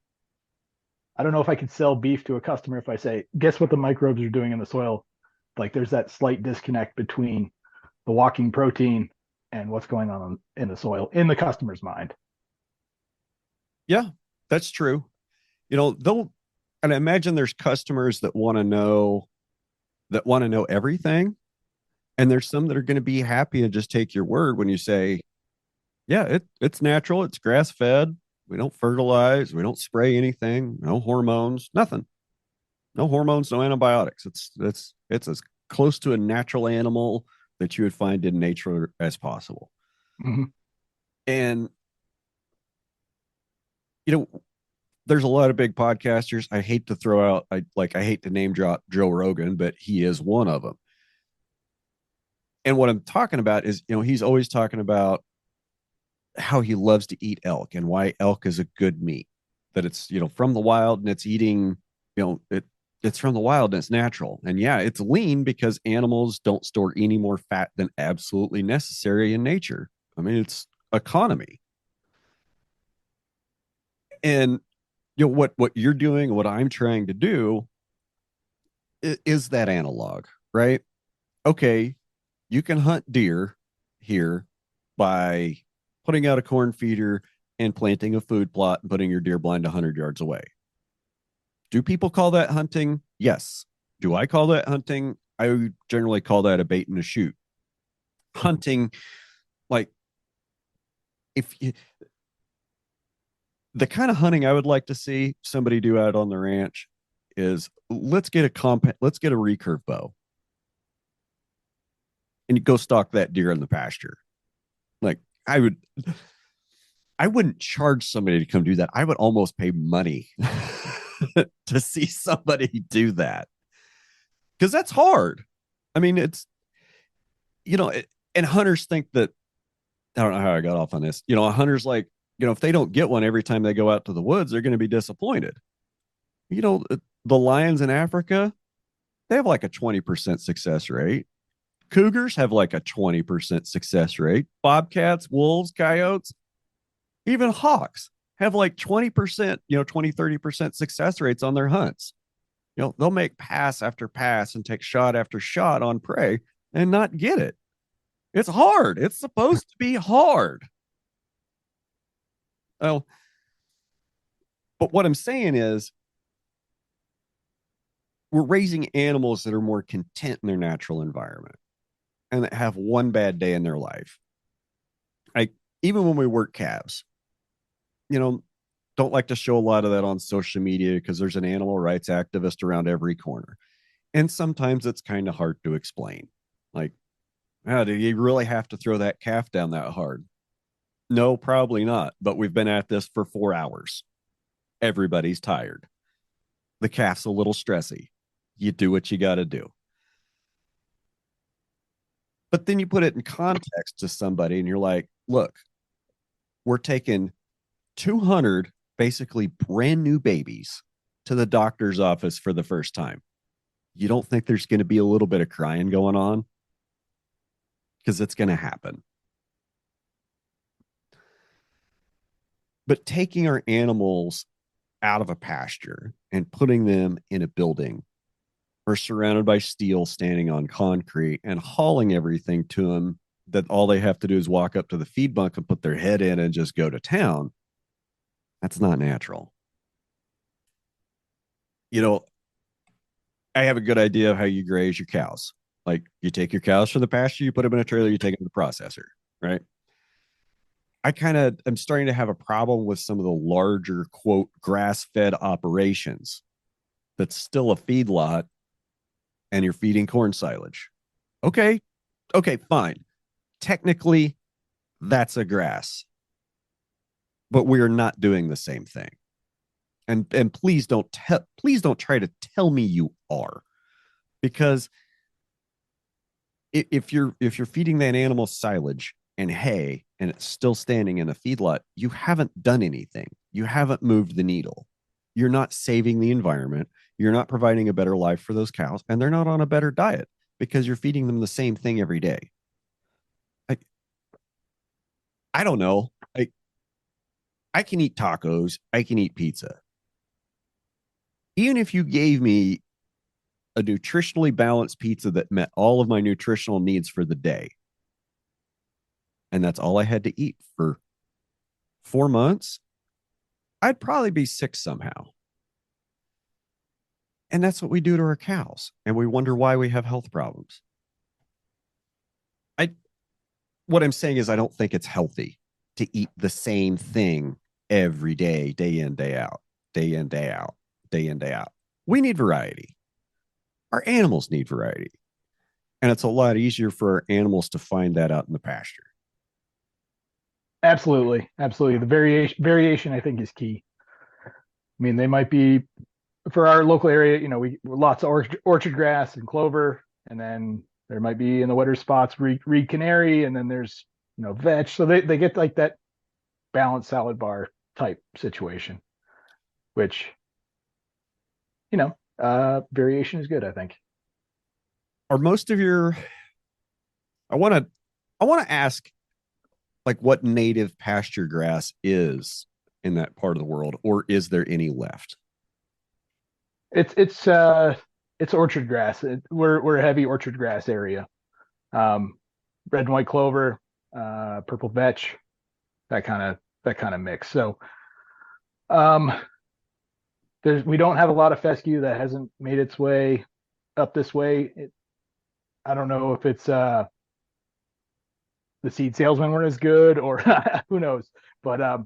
I don't know if I could sell beef to a customer if I say, guess what the microbes are doing in the soil. Like there's that slight disconnect between the walking protein and what's going on in the soil in the customer's mind. Yeah, that's true. They'll, and I imagine there's customers that want to know everything. And there's some that are going to be happy and just take your word when you say, yeah, it's natural. It's grass fed. We don't fertilize. We don't spray anything. No hormones, nothing. No hormones, no antibiotics. It's as close to a natural animal that you would find in nature as possible. Mm-hmm. And, you know, there's a lot of big podcasters. I hate to throw out, I hate to name drop Joe Rogan, but he is one of them. And what I'm talking about is, he's always talking about how he loves to eat elk and why elk is a good meat, that it's, from the wild and it's eating, it's from the wild and it's natural. And yeah, it's lean because animals don't store any more fat than absolutely necessary in nature. I mean, it's economy. And what you're doing, what I'm trying to do is that analog, right? Okay, you can hunt deer here by putting out a corn feeder and planting a food plot and putting your deer blind 100 yards away. Do people call that hunting? Yes. Do I call that hunting? I would generally call that a bait and a shoot. Hunting, like, if you, the kind of hunting I would like to see somebody do out on the ranch is, let's get a recurve bow and you go stalk that deer in the pasture. Like, I wouldn't charge somebody to come do that. I would almost pay money to see somebody do that, because that's hard. I mean, it's, and hunters think that, I don't know how I got off on this. A hunter's like, if they don't get one every time they go out to the woods, they're going to be disappointed. The lions in Africa, they have like a 20% success rate. Cougars have like a 20% success rate. Bobcats, wolves, coyotes, even hawks have like 20%, 20, 30% success rates on their hunts. They'll make pass after pass and take shot after shot on prey and not get it. It's hard. It's supposed to be hard. Well, but what I'm saying is, we're raising animals that are more content in their natural environment and that have one bad day in their life. Like, even when we work calves, don't like to show a lot of that on social media because there's an animal rights activist around every corner. And sometimes it's kind of hard to explain. Like, do you really have to throw that calf down that hard? No, probably not. But we've been at this for 4 hours. Everybody's tired. The calf's a little stressy. You do what you got to do. But then you put it in context to somebody and you're like, look, we're taking 200 basically brand new babies to the doctor's office for the first time. You don't think there's going to be a little bit of crying going on? Because it's going to happen. But taking our animals out of a pasture and putting them in a building or surrounded by steel, standing on concrete and hauling everything to them, that all they have to do is walk up to the feed bunk and put their head in and just go to town. That's not natural. I have a good idea of how you graze your cows. Like, you take your cows from the pasture, you put them in a trailer, you take them to the processor, right? I kind of am starting to have a problem with some of the larger, quote, grass-fed operations that's still a feedlot and you're feeding corn silage. Okay, fine. Technically, that's a grass, but we are not doing the same thing. And please don't try to tell me you are, because if you're feeding that animal silage and hay and it's still standing in a feedlot, you haven't done anything. You haven't moved the needle. You're not saving the environment. You're not providing a better life for those cows, and they're not on a better diet because you're feeding them the same thing every day. I don't know. I can eat tacos. I can eat pizza. Even if you gave me a nutritionally balanced pizza that met all of my nutritional needs for the day, and that's all I had to eat for 4 months, I'd probably be sick somehow. And that's what we do to our cows. And we wonder why we have health problems. What I'm saying is, I don't think it's healthy to eat the same thing every day, day in, day out, day in, day out, day in, day out. We need variety. Our animals need variety. And it's a lot easier for our animals to find that out in the pasture. Absolutely. The variation I think is key. I mean, they might be for our local area, we lots of orchard grass and clover, and then there might be in the wetter spots reed canary, and then there's vetch. So they get like that balanced salad bar type situation, which variation is good, I think. Are most of your I want to ask like what native pasture grass is in that part of the world, or is there any left? It's orchard grass. We're a heavy orchard grass area. Um, Red and white clover, purple vetch, that kind of mix. So um, we don't have a lot of fescue that hasn't made its way up this way. I don't know if it's the seed salesmen weren't as good, or who knows. But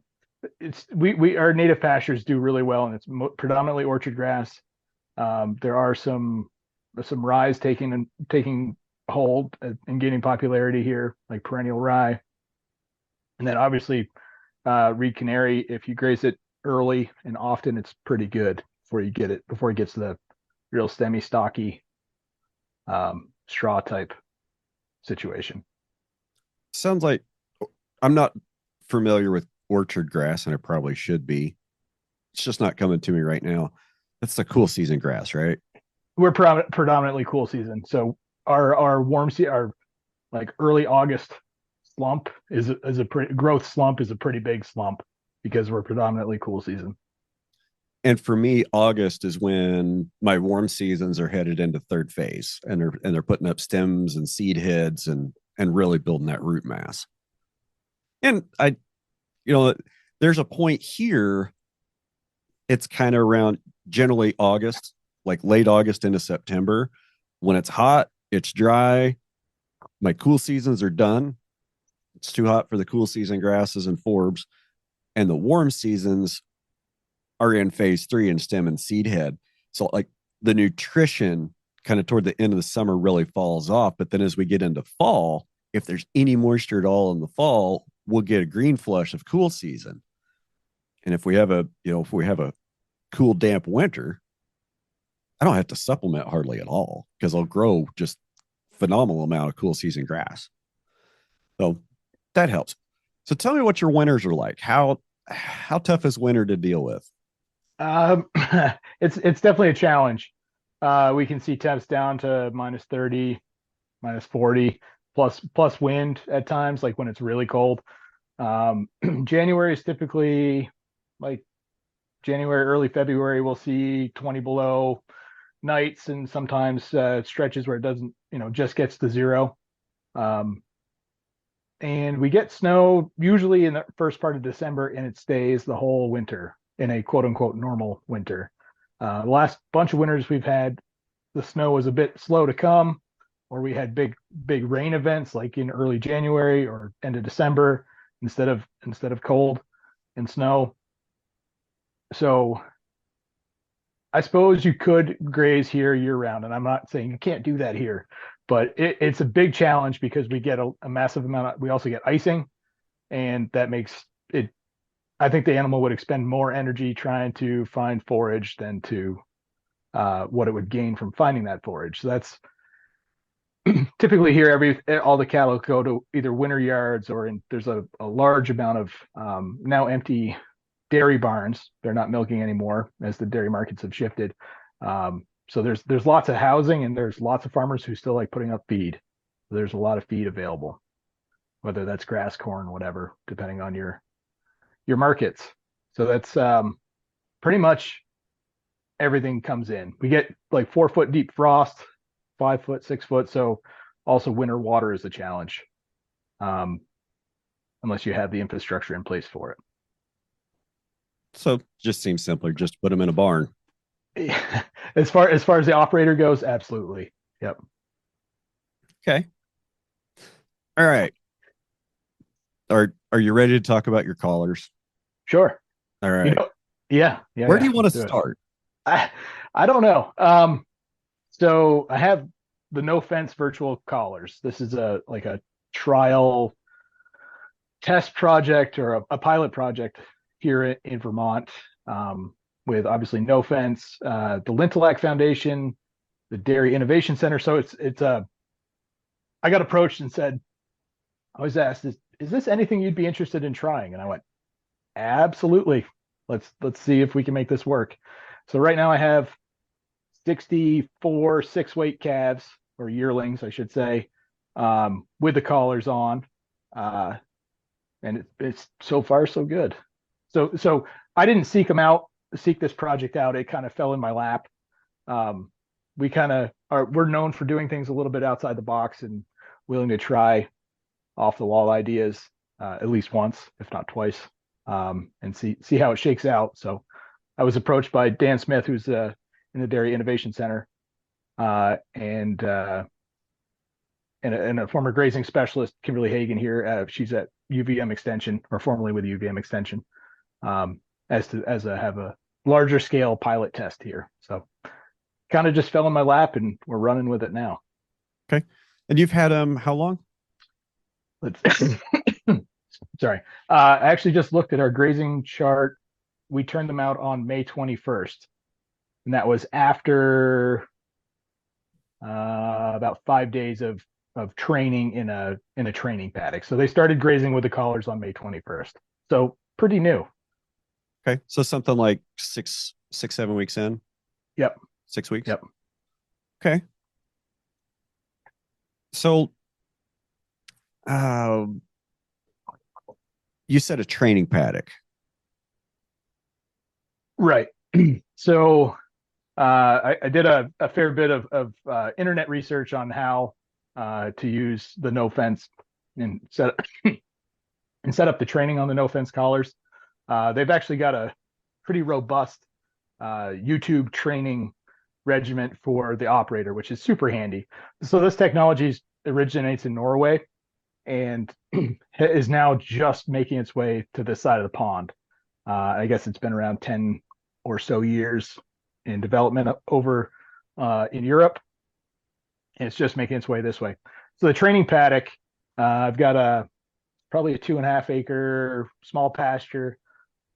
it's we our native pastures do really well, and it's predominantly orchard grass. There are some rye taking hold and gaining popularity here, like perennial rye, and then obviously reed canary. If you graze it early and often, it's pretty good before it gets to the real stemmy, stocky straw type situation. Sounds like I'm not familiar with orchard grass, and I probably should be. It's just not coming to me right now. That's the cool season grass, right? We're predominantly cool season, so our like early August slump is a pretty growth slump is a pretty big slump because we're predominantly cool season. And for me, August is when my warm seasons are headed into third phase, and they're putting up stems and seed heads and really building that root mass. And there's a point here. It's kind of around generally August, like late August into September, when it's hot, it's dry. My cool seasons are done. It's too hot for the cool season grasses and forbs, and the warm seasons are in phase 3 in stem and seed head. So like the nutrition kind of toward the end of the summer really falls off. But then as we get into fall, if there's any moisture at all in the fall, we'll get a green flush of cool season. And if we have a cool, damp winter, I don't have to supplement hardly at all because I'll grow just phenomenal amount of cool season grass. So that helps. So tell me what your winters are like. How tough is winter to deal with? Um, it's definitely a challenge. We can see temps down to -30, -40, plus wind at times, like when it's really cold. January is typically like January, early February, we'll see 20 below nights, and sometimes stretches where it doesn't, just gets to 0. And we get snow usually in the first part of December, and it stays the whole winter in a quote unquote normal winter. The last bunch of winters we've had, the snow was a bit slow to come, or we had big rain events like in early January or end of December instead of cold and snow. So I suppose you could graze here year round, and I'm not saying you can't do that here, but it's a big challenge because we get a massive amount. We also get icing, and that makes it. I think the animal would expend more energy trying to find forage than to what it would gain from finding that forage. So that's typically here. All the cattle go to either winter yards, or there's a large amount of now empty dairy barns. They're not milking anymore as the dairy markets have shifted. So there's lots of housing, and there's lots of farmers who still like putting up feed. There's a lot of feed available, whether that's grass, corn, whatever, depending on your markets. So that's pretty much everything comes in. We get like 4-foot deep frost, 5-foot, 6-foot. So also winter water is a challenge, unless you have the infrastructure in place for it. So just seems simpler. Just put them in a barn. As far as the operator goes, absolutely. Yep. Okay. All right. Are you ready to talk about your collars? Sure. All right. Yeah. Where do you want to start? I don't know. So I have the No Fence virtual collars. This is a trial test project, or a pilot project here in Vermont. with obviously No Fence, the Lintelak Foundation, the Dairy Innovation Center. So I got approached and said, I was asked, is this anything you'd be interested in trying? And I went, absolutely. Let's see if we can make this work. So right now I have 64 6 weight calves, or yearlings, I should say, with the collars on. And it's so far so good. So I didn't seek this project out. It kind of fell in my lap. We're known for doing things a little bit outside the box and willing to try off the wall ideas at least once, if not twice, and see how it shakes out. So I was approached by Dan Smith, who's in the Dairy Innovation Center, and a former grazing specialist, Kimberly Hagan here. She's at UVM Extension, or formerly with UVM Extension, have a larger scale pilot test here. So kind of just fell in my lap, and we're running with it now. Okay. And you've had how long? Sorry. I actually just looked at our grazing chart. We turned them out on May 21st, and that was after about 5 days of training in a training paddock. So they started grazing with the collars on May 21st. So pretty new. Okay. So something like 7 weeks in. Yep. 6 weeks. Yep. Okay. So you said a training paddock. Right. So I did a fair bit of internet research on how to use the No Fence and set up the training on the No Fence collars. They've actually got a pretty robust YouTube training regiment for the operator, which is super handy. So this technology originates in Norway and is now just making its way to this side of the pond. I guess it's been around 10 or so years in development over in Europe, and it's just making its way this way. So the training paddock, I've got probably a 2.5 acre small pasture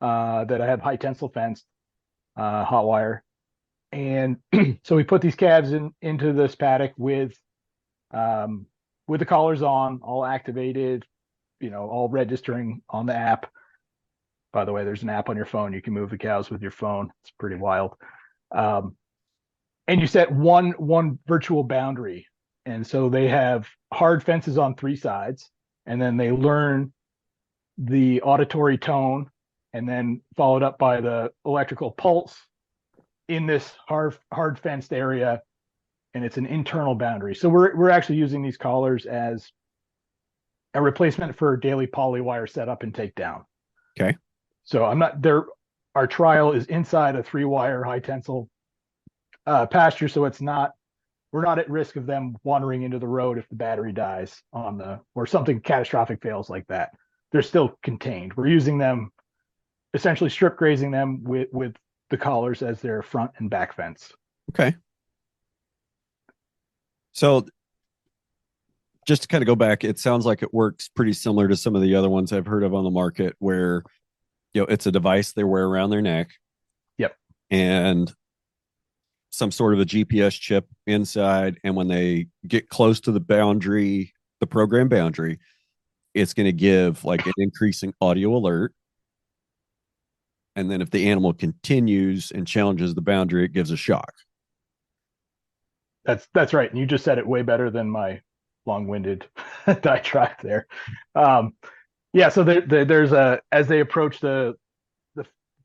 that I have high tensile fenced, hot wire. And so we put these calves into this paddock with the collars on, all activated, all registering on the app. By the way, there's an app on your phone. You can move the cows with your phone. It's pretty wild. And you set one virtual boundary. And so they have hard fences on 3 sides, and then they learn the auditory tone, and then followed up by the electrical pulse in this hard fenced area, and it's an internal boundary. So we're actually using these collars as a replacement for daily poly wire setup and takedown. Okay. So I'm not there. Our trial is inside a 3-wire high tensile pasture, so we're not at risk of them wandering into the road if the battery dies or something catastrophic fails like that. They're still contained. We're using them, essentially strip grazing them with the collars as their front and back fence. Okay. So just to kind of go back, it sounds like it works pretty similar to some of the other ones I've heard of on the market where, it's a device they wear around their neck. Yep. And some sort of a GPS chip inside. And when they get close to the boundary, the program boundary, it's going to give like an increasing audio alert. And then if the animal continues and challenges the boundary, it gives a shock. That's right. And you just said it way better than my long-winded diatribe there. Yeah. So there's as they approach the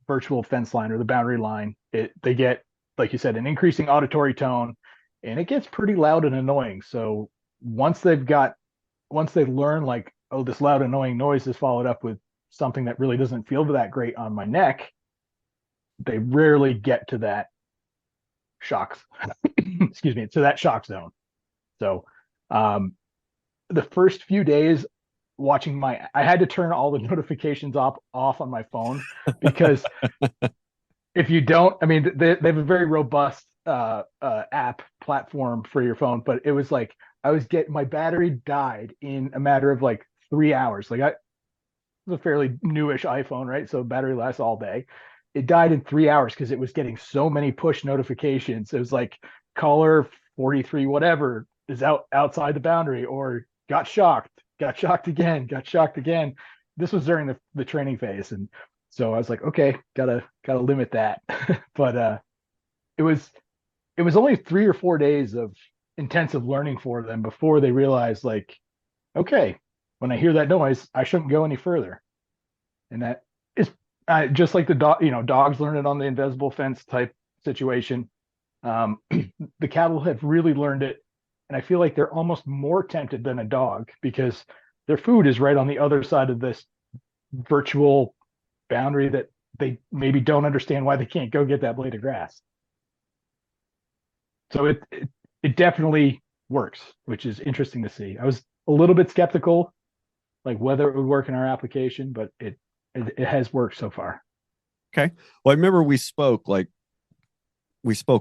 virtual fence line or the boundary line, they get, like you said, an increasing auditory tone, and it gets pretty loud and annoying. So once they learn like, oh, this loud annoying noise is followed up with something that really doesn't feel that great on my neck, they rarely get to that shocks excuse me, to that shock zone. So the first few days watching I had to turn all the notifications off on my phone, because if you don't, I mean, they have a very robust app platform for your phone, but it was like my battery died in a matter of like 3 hours. Like it's a fairly newish iPhone, right? So battery lasts all day. it died in 3 hours because it was getting so many push notifications. It was like caller 43 whatever is outside the boundary, or got shocked again, got shocked again. This was during the training phase, and so I was like, okay, gotta limit that. But it was only 3 or 4 days of intensive learning for them before they realized, like, okay, when I hear that noise, I shouldn't go any further. And that is just like the dog, dogs learn it on the invisible fence type situation. The cattle have really learned it, and I feel like they're almost more tempted than a dog because their food is right on the other side of this virtual boundary that they maybe don't understand why they can't go get that blade of grass. So it definitely works, which is interesting to see. I was a little bit skeptical, like whether it would work in our application, but it has worked so far. Okay. Well, I remember we spoke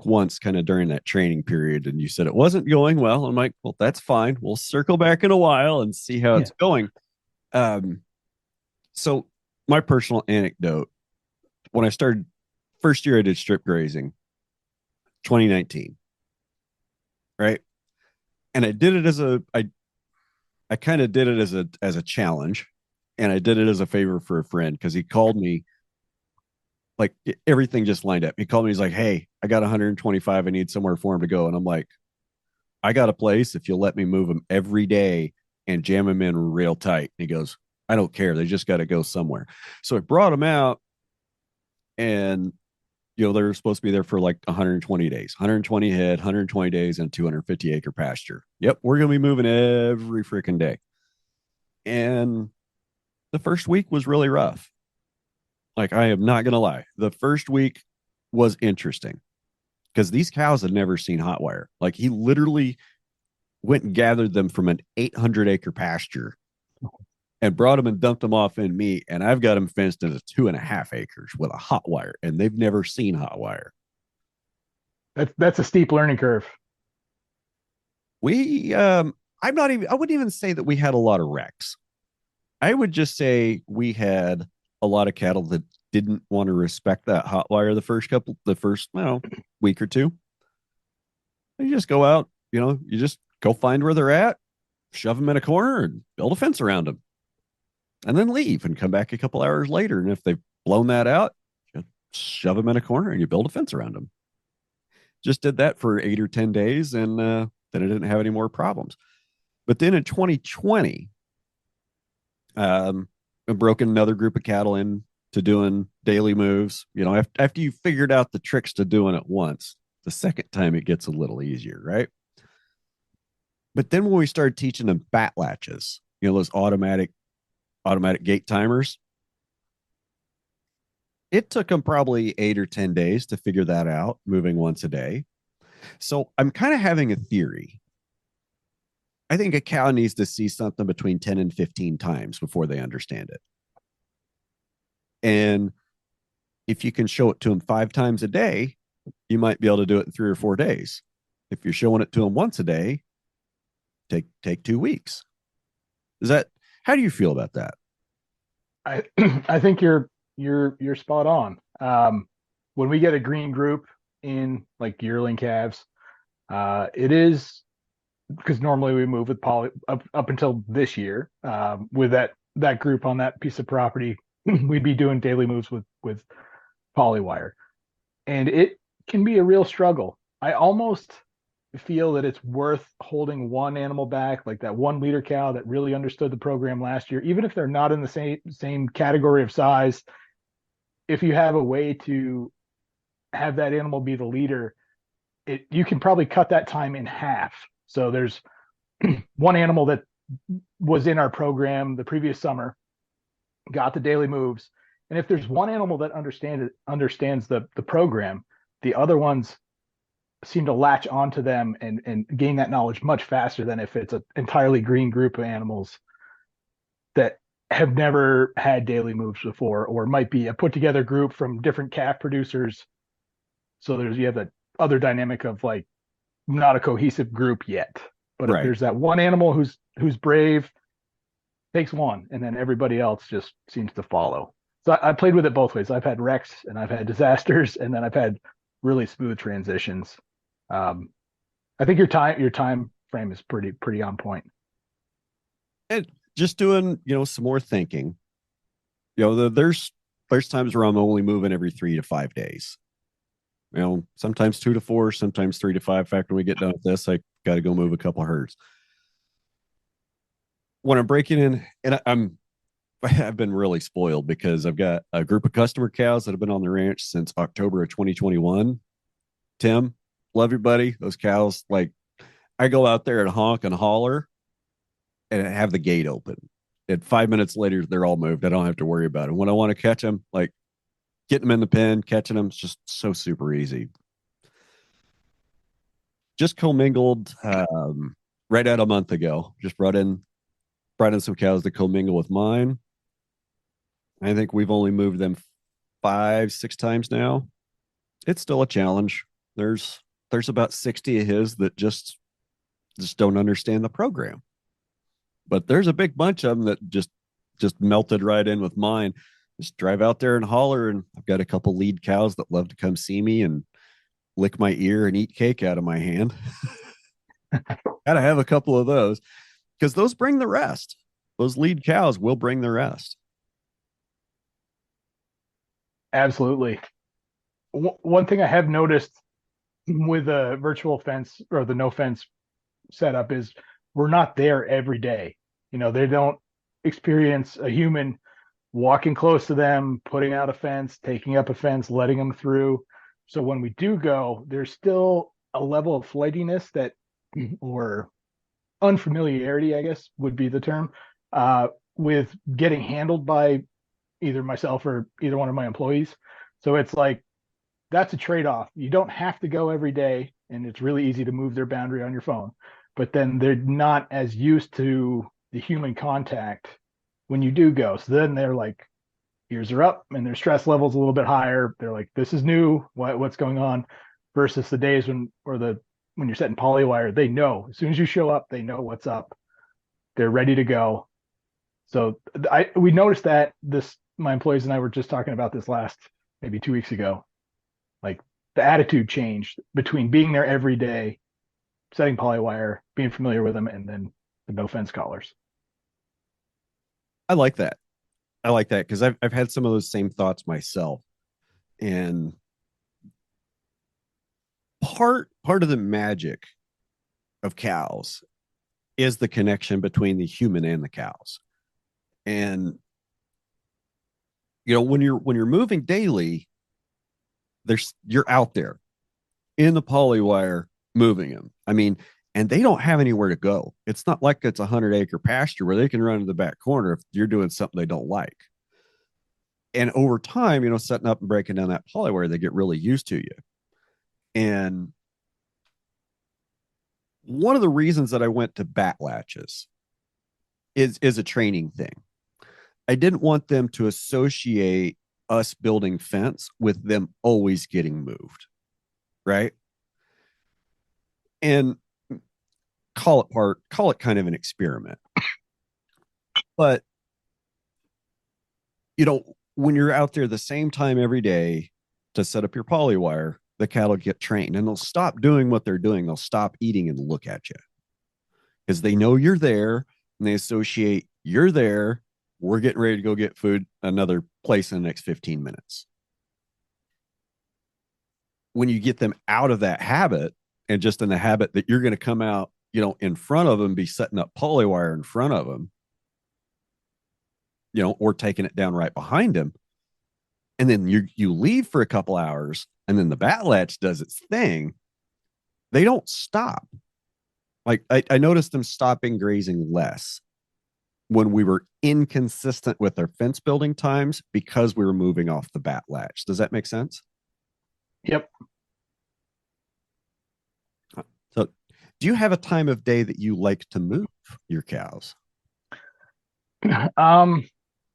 once kind of during that training period, and you said it wasn't going well. I'm like, well, that's fine. We'll circle back in a while and see how Yeah. it's going. Um, so my personal anecdote, when I started first year I did strip grazing, 2019, right? And I did it I kind of did it as a challenge, and I did it as a favor for a friend because he called me, like everything just lined up. He called me, he's like, "Hey, I got 125. I need somewhere for him to go." And I'm like, "I got a place if you'll let me move them every day and jam them in real tight." And he goes, "I don't care. They just got to go somewhere." So I brought them out, and they were supposed to be there for like 120 days, 120 head, 120 days, and 250-acre pasture. Yep, we're gonna be moving every freaking day. And the first week was really rough. Like, I am not gonna lie, the first week was interesting because these cows had never seen hot wire. Like, he literally went and gathered them from an 800-acre pasture and brought them and dumped them off in me. And I've got them fenced into 2.5 acres with a hot wire, and they've never seen hot wire. That's a steep learning curve. We, I wouldn't even say that we had a lot of wrecks. I would just say we had a lot of cattle that didn't want to respect that hot wire the first, week or two. You just go out, you just go find where they're at, shove them in a corner and build a fence around them, and then leave and come back a couple hours later. And if they've blown that out, you shove them in a corner and you build a fence around them. Just did that for 8 or 10 days, and then I didn't have any more problems. But then in 2020, I broke another group of cattle in to doing daily moves. After you figured out the tricks to doing it once, the second time it gets a little easier, right? But then when we started teaching them bat latches, those automatic gate timers, it took them probably 8 or 10 days to figure that out, moving once a day. So I'm kind of having a theory. I think a cow needs to see something between 10 and 15 times before they understand it. And if you can show it to them 5 times a day, you might be able to do it in 3 or 4 days. If you're showing it to them once a day, take 2 weeks. How do you feel about that? I think you're spot on. When we get a green group in like yearling calves, it is because normally we move with poly up until this year. With that group on that piece of property, we'd be doing daily moves with polywire, and it can be a real struggle. I almost feel that it's worth holding one animal back, like that one leader cow that really understood the program last year, even if they're not in the same category of size. If you have a way to have that animal be the leader, you can probably cut that time in half. So there's one animal that was in our program the previous summer, got the daily moves, and if there's one animal that understands the program, the other ones seem to latch onto them and gain that knowledge much faster than if it's an entirely green group of animals that have never had daily moves before, or might be a put together group from different calf producers. So you have that other dynamic of like not a cohesive group yet. But if Right. there's that one animal who's brave, takes one, and then everybody else just seems to follow. So I played with it both ways. I've had wrecks and I've had disasters, and then I've had really smooth transitions. Um, I think your time frame is pretty on point. And just doing, some more thinking. There's times where I'm only moving every 3 to 5 days. Sometimes 2 to 4, sometimes 3 to 5. In fact, when we get done with this, I got to go move a couple of herds. When I'm breaking in, and I've been really spoiled because I've got a group of customer cows that have been on the ranch since October of 2021. Tim, love you, buddy. Those cows, like, I go out there and honk and holler and have the gate open. And 5 minutes later, they're all moved. I don't have to worry about it. When I want to catch them, like getting them in the pen, catching them, it's just so super easy. Just commingled right at a month ago. Just brought in some cows to commingle with mine. I think we've only moved them 5, 6 times now. It's still a challenge. There's about 60 of his that just don't understand the program. But there's a big bunch of them that just melted right in with mine. Just drive out there and holler, and I've got a couple lead cows that love to come see me and lick my ear and eat cake out of my hand. Gotta have a couple of those because those bring the rest. Those lead cows will bring the rest. Absolutely. One thing I have noticed with a virtual fence or the no fence setup is we're not there every day. They don't experience a human walking close to them, putting out a fence, taking up a fence, letting them through. So when we do go, there's still a level of flightiness that, or unfamiliarity, I guess would be the term, with getting handled by either myself or either one of my employees. So it's like that's a trade-off. You don't have to go every day, and it's really easy to move their boundary on your phone. But then they're not as used to the human contact when you do go. So then they're like, ears are up, and their stress level's a little bit higher. They're like, this is new. What's going on? Versus the days when you're setting polywire, they know as soon as you show up, they know what's up. They're ready to go. So we noticed that my employees and I were just talking about this last maybe 2 weeks ago. Like the attitude changed between being there every day, setting polywire, being familiar with them, and then the no fence collars. I like that. I like that because I've had some of those same thoughts myself. And part of the magic of cows is the connection between the human and the cows. And when you're moving daily, you're out there in the polywire moving them. I mean, and they don't have anywhere to go. It's not like it's a 100-acre pasture where they can run to the back corner if you're doing something they don't like. And over time, setting up and breaking down that polywire, they get really used to you. And one of the reasons that I went to bat latches is a training thing. I didn't want them to associate us building fence with them always getting moved, right? And call it kind of an experiment. But when you're out there the same time every day to set up your polywire, the cattle get trained and they'll stop doing what they're doing. They'll stop eating and look at you because they know you're there and they associate you're there. We're getting ready to go get food another place in the next 15 minutes. When you get them out of that habit and just in the habit that you're going to come out, in front of them, be setting up polywire in front of them, or taking it down right behind him. And then you leave for a couple hours and then the bat latch does its thing. They don't stop. Like I noticed them stopping grazing less when we were inconsistent with our fence building times because we were moving off the bat latch. Does that make sense? Yep. So do you have a time of day that you like to move your cows?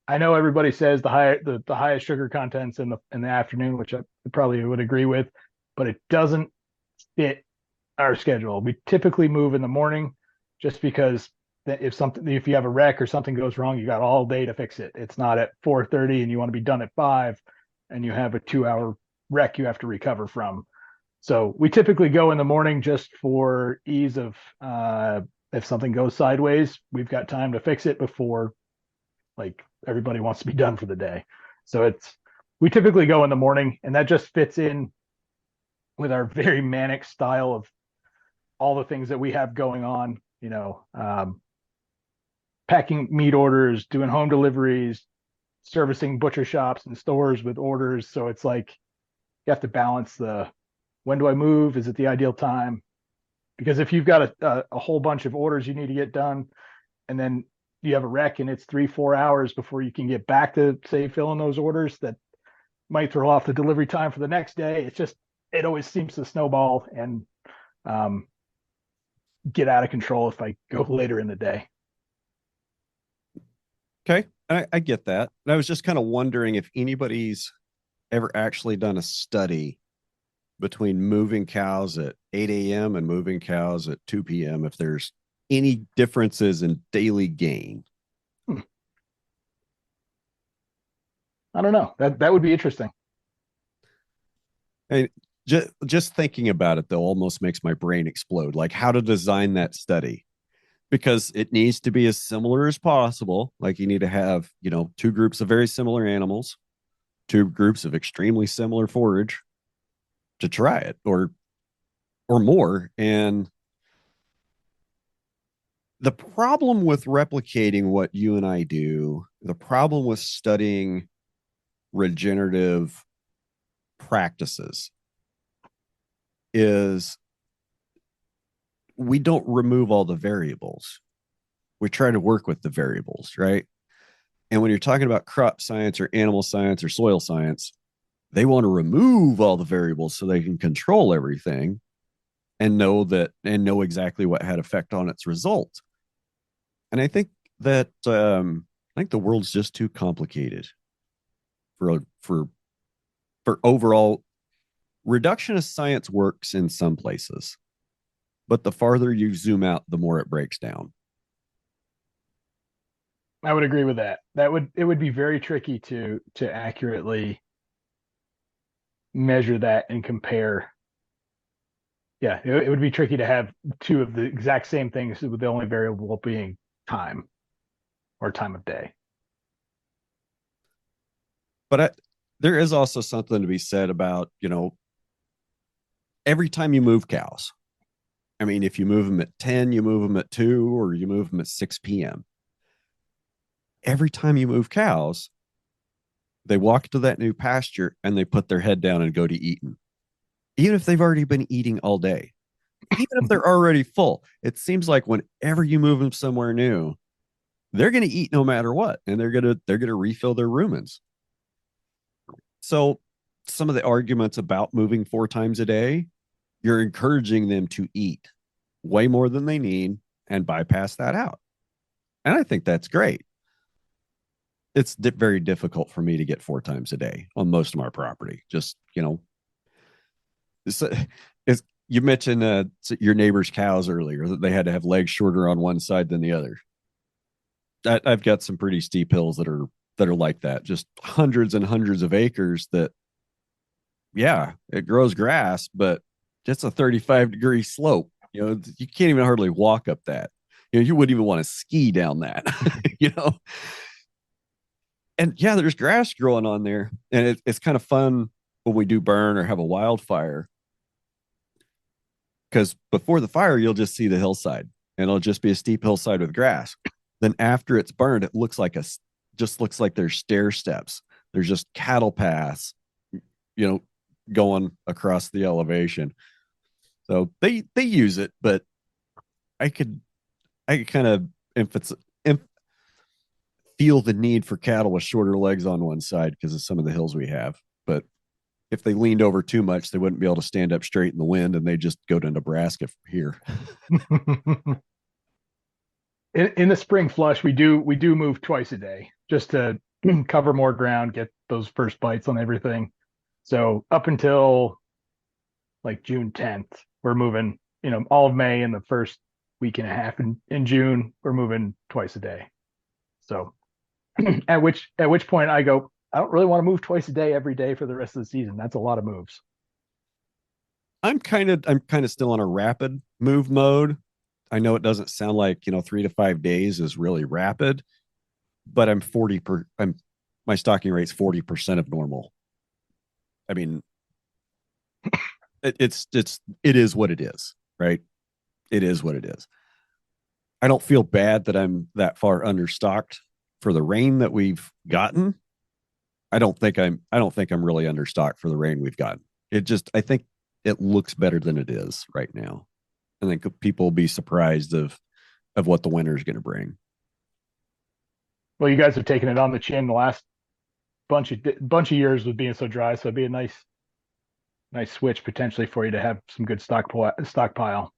I know everybody says the highest sugar contents in the afternoon, which I probably would agree with, but it doesn't fit our schedule. We typically move in the morning just because that if you have a wreck or something goes wrong, you got all day to fix it. It's not at 4:30 and you want to be done at 5 and you have a 2-hour wreck you have to recover from. So we typically go in the morning just for ease of if something goes sideways, we've got time to fix it before like everybody wants to be done for the day. So we typically go in the morning, and that just fits in with our very manic style of all the things that we have going on, packing meat orders, doing home deliveries, servicing butcher shops and stores with orders. So it's like you have to balance the when do I move? Is it the ideal time? Because if you've got a whole bunch of orders you need to get done, and then you have a wreck and it's 3-4 hours before you can get back to say filling those orders, that might throw off the delivery time for the next day. It always seems to snowball and get out of control if I go later in the day. Okay, I get that. And I was just kind of wondering if anybody's ever actually done a study between moving cows at 8 a.m. and moving cows at 2 p.m., if there's any differences in daily gain. I don't know. That would be interesting. And just thinking about it, though, almost makes my brain explode. Like how to design that study, because it needs to be as similar as possible. Like you need to have, two groups of very similar animals, two groups of extremely similar forage to try it, or more. And the problem with replicating what you and I do, the problem with studying regenerative practices is we don't remove all the variables. We try to work with the variables, right? And when you're talking about crop science or animal science or soil science, they want to remove all the variables so they can control everything and know exactly what had effect on its result. And I think that the world's just too complicated for overall. Reductionist science works in some places, but the farther you zoom out, the more it breaks down. I would agree with that. It would be very tricky to accurately measure that and compare. Yeah, it would be tricky to have two of the exact same things with the only variable being time or time of day. But there is also something to be said about, every time you move cows. I mean, if you move them at 10, you move them at 2, or you move them at 6 p.m. Every time you move cows, they walk to that new pasture and they put their head down and go to eating, even if they've already been eating all day, even if they're already full. It seems like whenever you move them somewhere new, they're going to eat no matter what, and they're going to refill their rumens. So some of the arguments about moving 4 times a day, you're encouraging them to eat way more than they need and bypass that out. And I think that's great. It's very difficult for me to get 4 times a day on most of my property. Just, you mentioned your neighbor's cows earlier, that they had to have legs shorter on one side than the other. I've got some pretty steep hills that are like that, just hundreds and hundreds of acres that, yeah, it grows grass, but it's a 35-degree slope. You can't even hardly walk up that. You wouldn't even want to ski down that, And yeah, there's grass growing on there. And it's kind of fun when we do burn or have a wildfire, because before the fire, you'll just see the hillside and it'll just be a steep hillside with grass. Then after it's burned, it looks like there's stair steps. There's just cattle paths, going across the elevation. So they use it, but I could kind of feel the need for cattle with shorter legs on one side because of some of the hills we have. But if they leaned over too much, they wouldn't be able to stand up straight in the wind, and they just go to Nebraska from here. In the spring flush, we do move twice a day just to cover more ground, get those first bites on everything. So up until like June 10th, we're moving, all of May and the first week and a half. In June, we're moving twice a day. So at which point I go, I don't really want to move twice a day every day for the rest of the season. That's a lot of moves. I'm kind of still in a rapid move mode. I know it doesn't sound like, 3 to 5 days is really rapid, but my stocking rate's 40% of normal. I mean, it is what it is, right? It is what it is. I don't feel bad that I'm that far understocked for the rain that we've gotten. I don't think I'm really understocked for the rain we've gotten. I think it looks better than it is right now. I think people will be surprised of what the winter is going to bring. Well, you guys have taken it on the chin the last bunch of years with being so dry, so it'd be a nice switch potentially for you to have some good stockpile.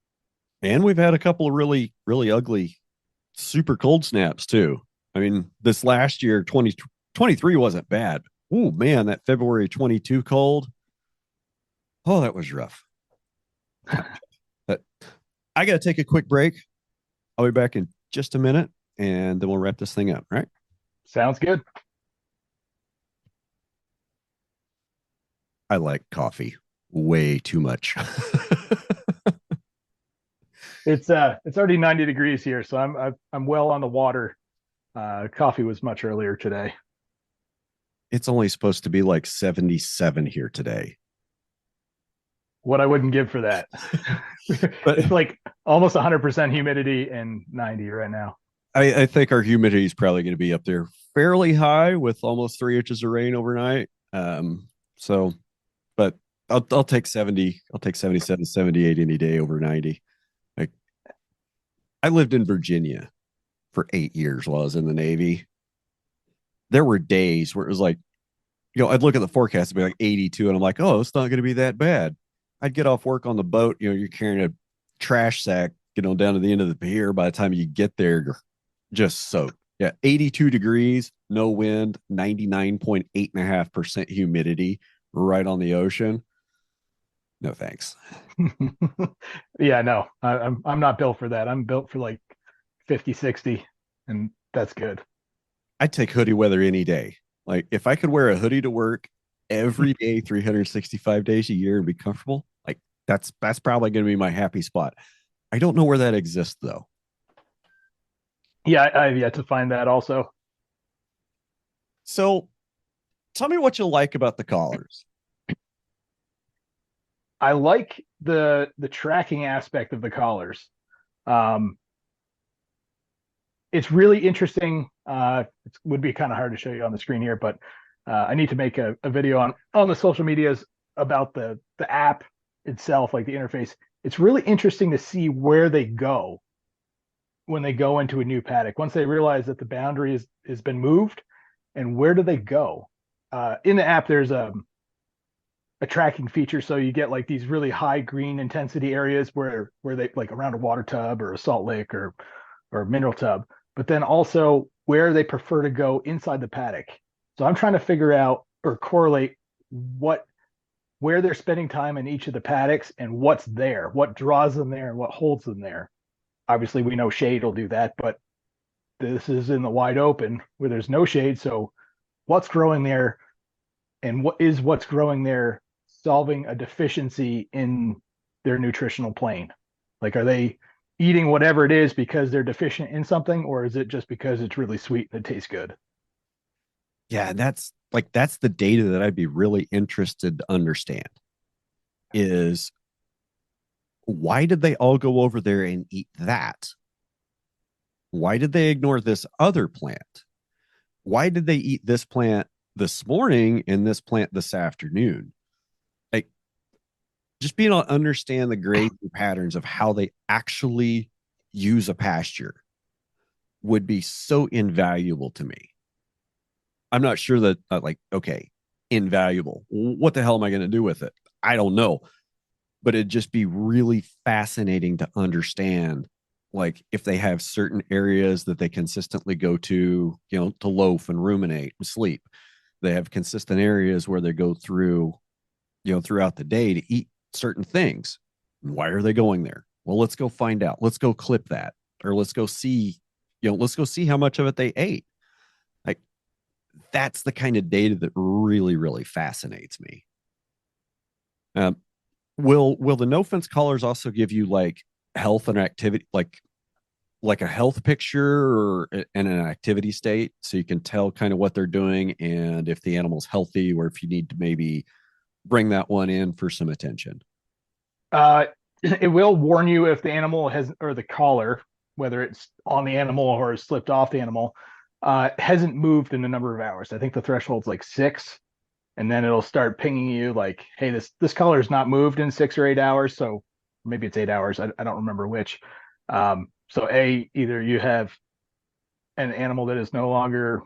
And we've had a couple of really, really ugly, super cold snaps too. I mean, this last year, 2023 wasn't bad. Oh man, that February 22 cold. Oh, that was rough. But I got to take a quick break. I'll be back in just a minute and then we'll wrap this thing up. Right. Sounds good. I like coffee way too much. It's already 90 degrees here, so I'm well on the water. Coffee was much earlier today. It's only supposed to be like 77 here today. What I wouldn't give for that. But it's like almost 100% humidity and 90 right now. I think our humidity is probably going to be up there fairly high with almost 3 inches of rain overnight. So, but I'll take 70. I'll take 77, 78 any day over 90. Like I lived in Virginia for 8 years while I was in the Navy. There were days where it was like, I'd look at the forecast and be like 82, and I'm like, oh, it's not going to be that bad. I'd get off work on the boat. You're carrying a trash sack, down to the end of the pier. By the time you get there, you're just soaked. Yeah, 82 degrees, no wind, 99.8.5% humidity right on the ocean. No thanks. Yeah, no, I'm not built for that. I'm built for like 50, 60, and that's good. I'd take hoodie weather any day. Like if I could wear a hoodie to work every day, 365 days a year and be comfortable, like that's probably going to be my happy spot. I don't know where that exists though. Yeah, I've yet to find that also. So tell me what you like about the collars. I like the tracking aspect of the collars. Um, it's really interesting. It would be kind of hard to show you on the screen here, but I need to make a video on the social medias about the app itself, like the interface. It's really interesting to see where they go when they go into a new paddock. Once they realize that the boundary has been moved, and where do they go? In the app, there's a tracking feature, so you get like these really high green intensity areas where they like around a water tub or a salt lick or a mineral tub, but then also where they prefer to go inside the paddock. So I'm trying to figure out or correlate where they're spending time in each of the paddocks and what's there, what draws them there and what holds them there. Obviously, we know shade will do that, but this is in the wide open where there's no shade. So what's growing there and what's growing there solving a deficiency in their nutritional plane? Like, are they eating whatever it is because they're deficient in something, or is it just because it's really sweet and it tastes good? Yeah, that's the data that I'd be really interested to understand is why did they all go over there and eat that? Why did they ignore this other plant? Why did they eat this plant this morning and this plant this afternoon? Like just being able to understand the grazing patterns of how they actually use a pasture would be so invaluable to me. I'm not sure that okay, invaluable. What the hell am I going to do with it? I don't know. But it'd just be really fascinating to understand, like if they have certain areas that they consistently go to loaf and ruminate and sleep. They have consistent areas where they go through, throughout the day to eat certain things. Why are they going there? Well, let's go find out. Let's go clip that, or let's go see, let's go see how much of it they ate. Like, that's the kind of data that really, really fascinates me. Um, will the no fence collars also give you like health and activity, like a health picture or in an activity state, so you can tell kind of what they're doing and if the animal's healthy, or if you need to maybe bring that one in for some attention? Uh, it will warn you if the animal has, or the collar, whether it's on the animal or has slipped off the animal, hasn't moved in a number of hours. I think the threshold's like 6, and then it'll start pinging you like, hey, this collar is not moved in 6 or 8 hours. So maybe it's 8 hours. I don't remember which. So either you have an animal that is no longer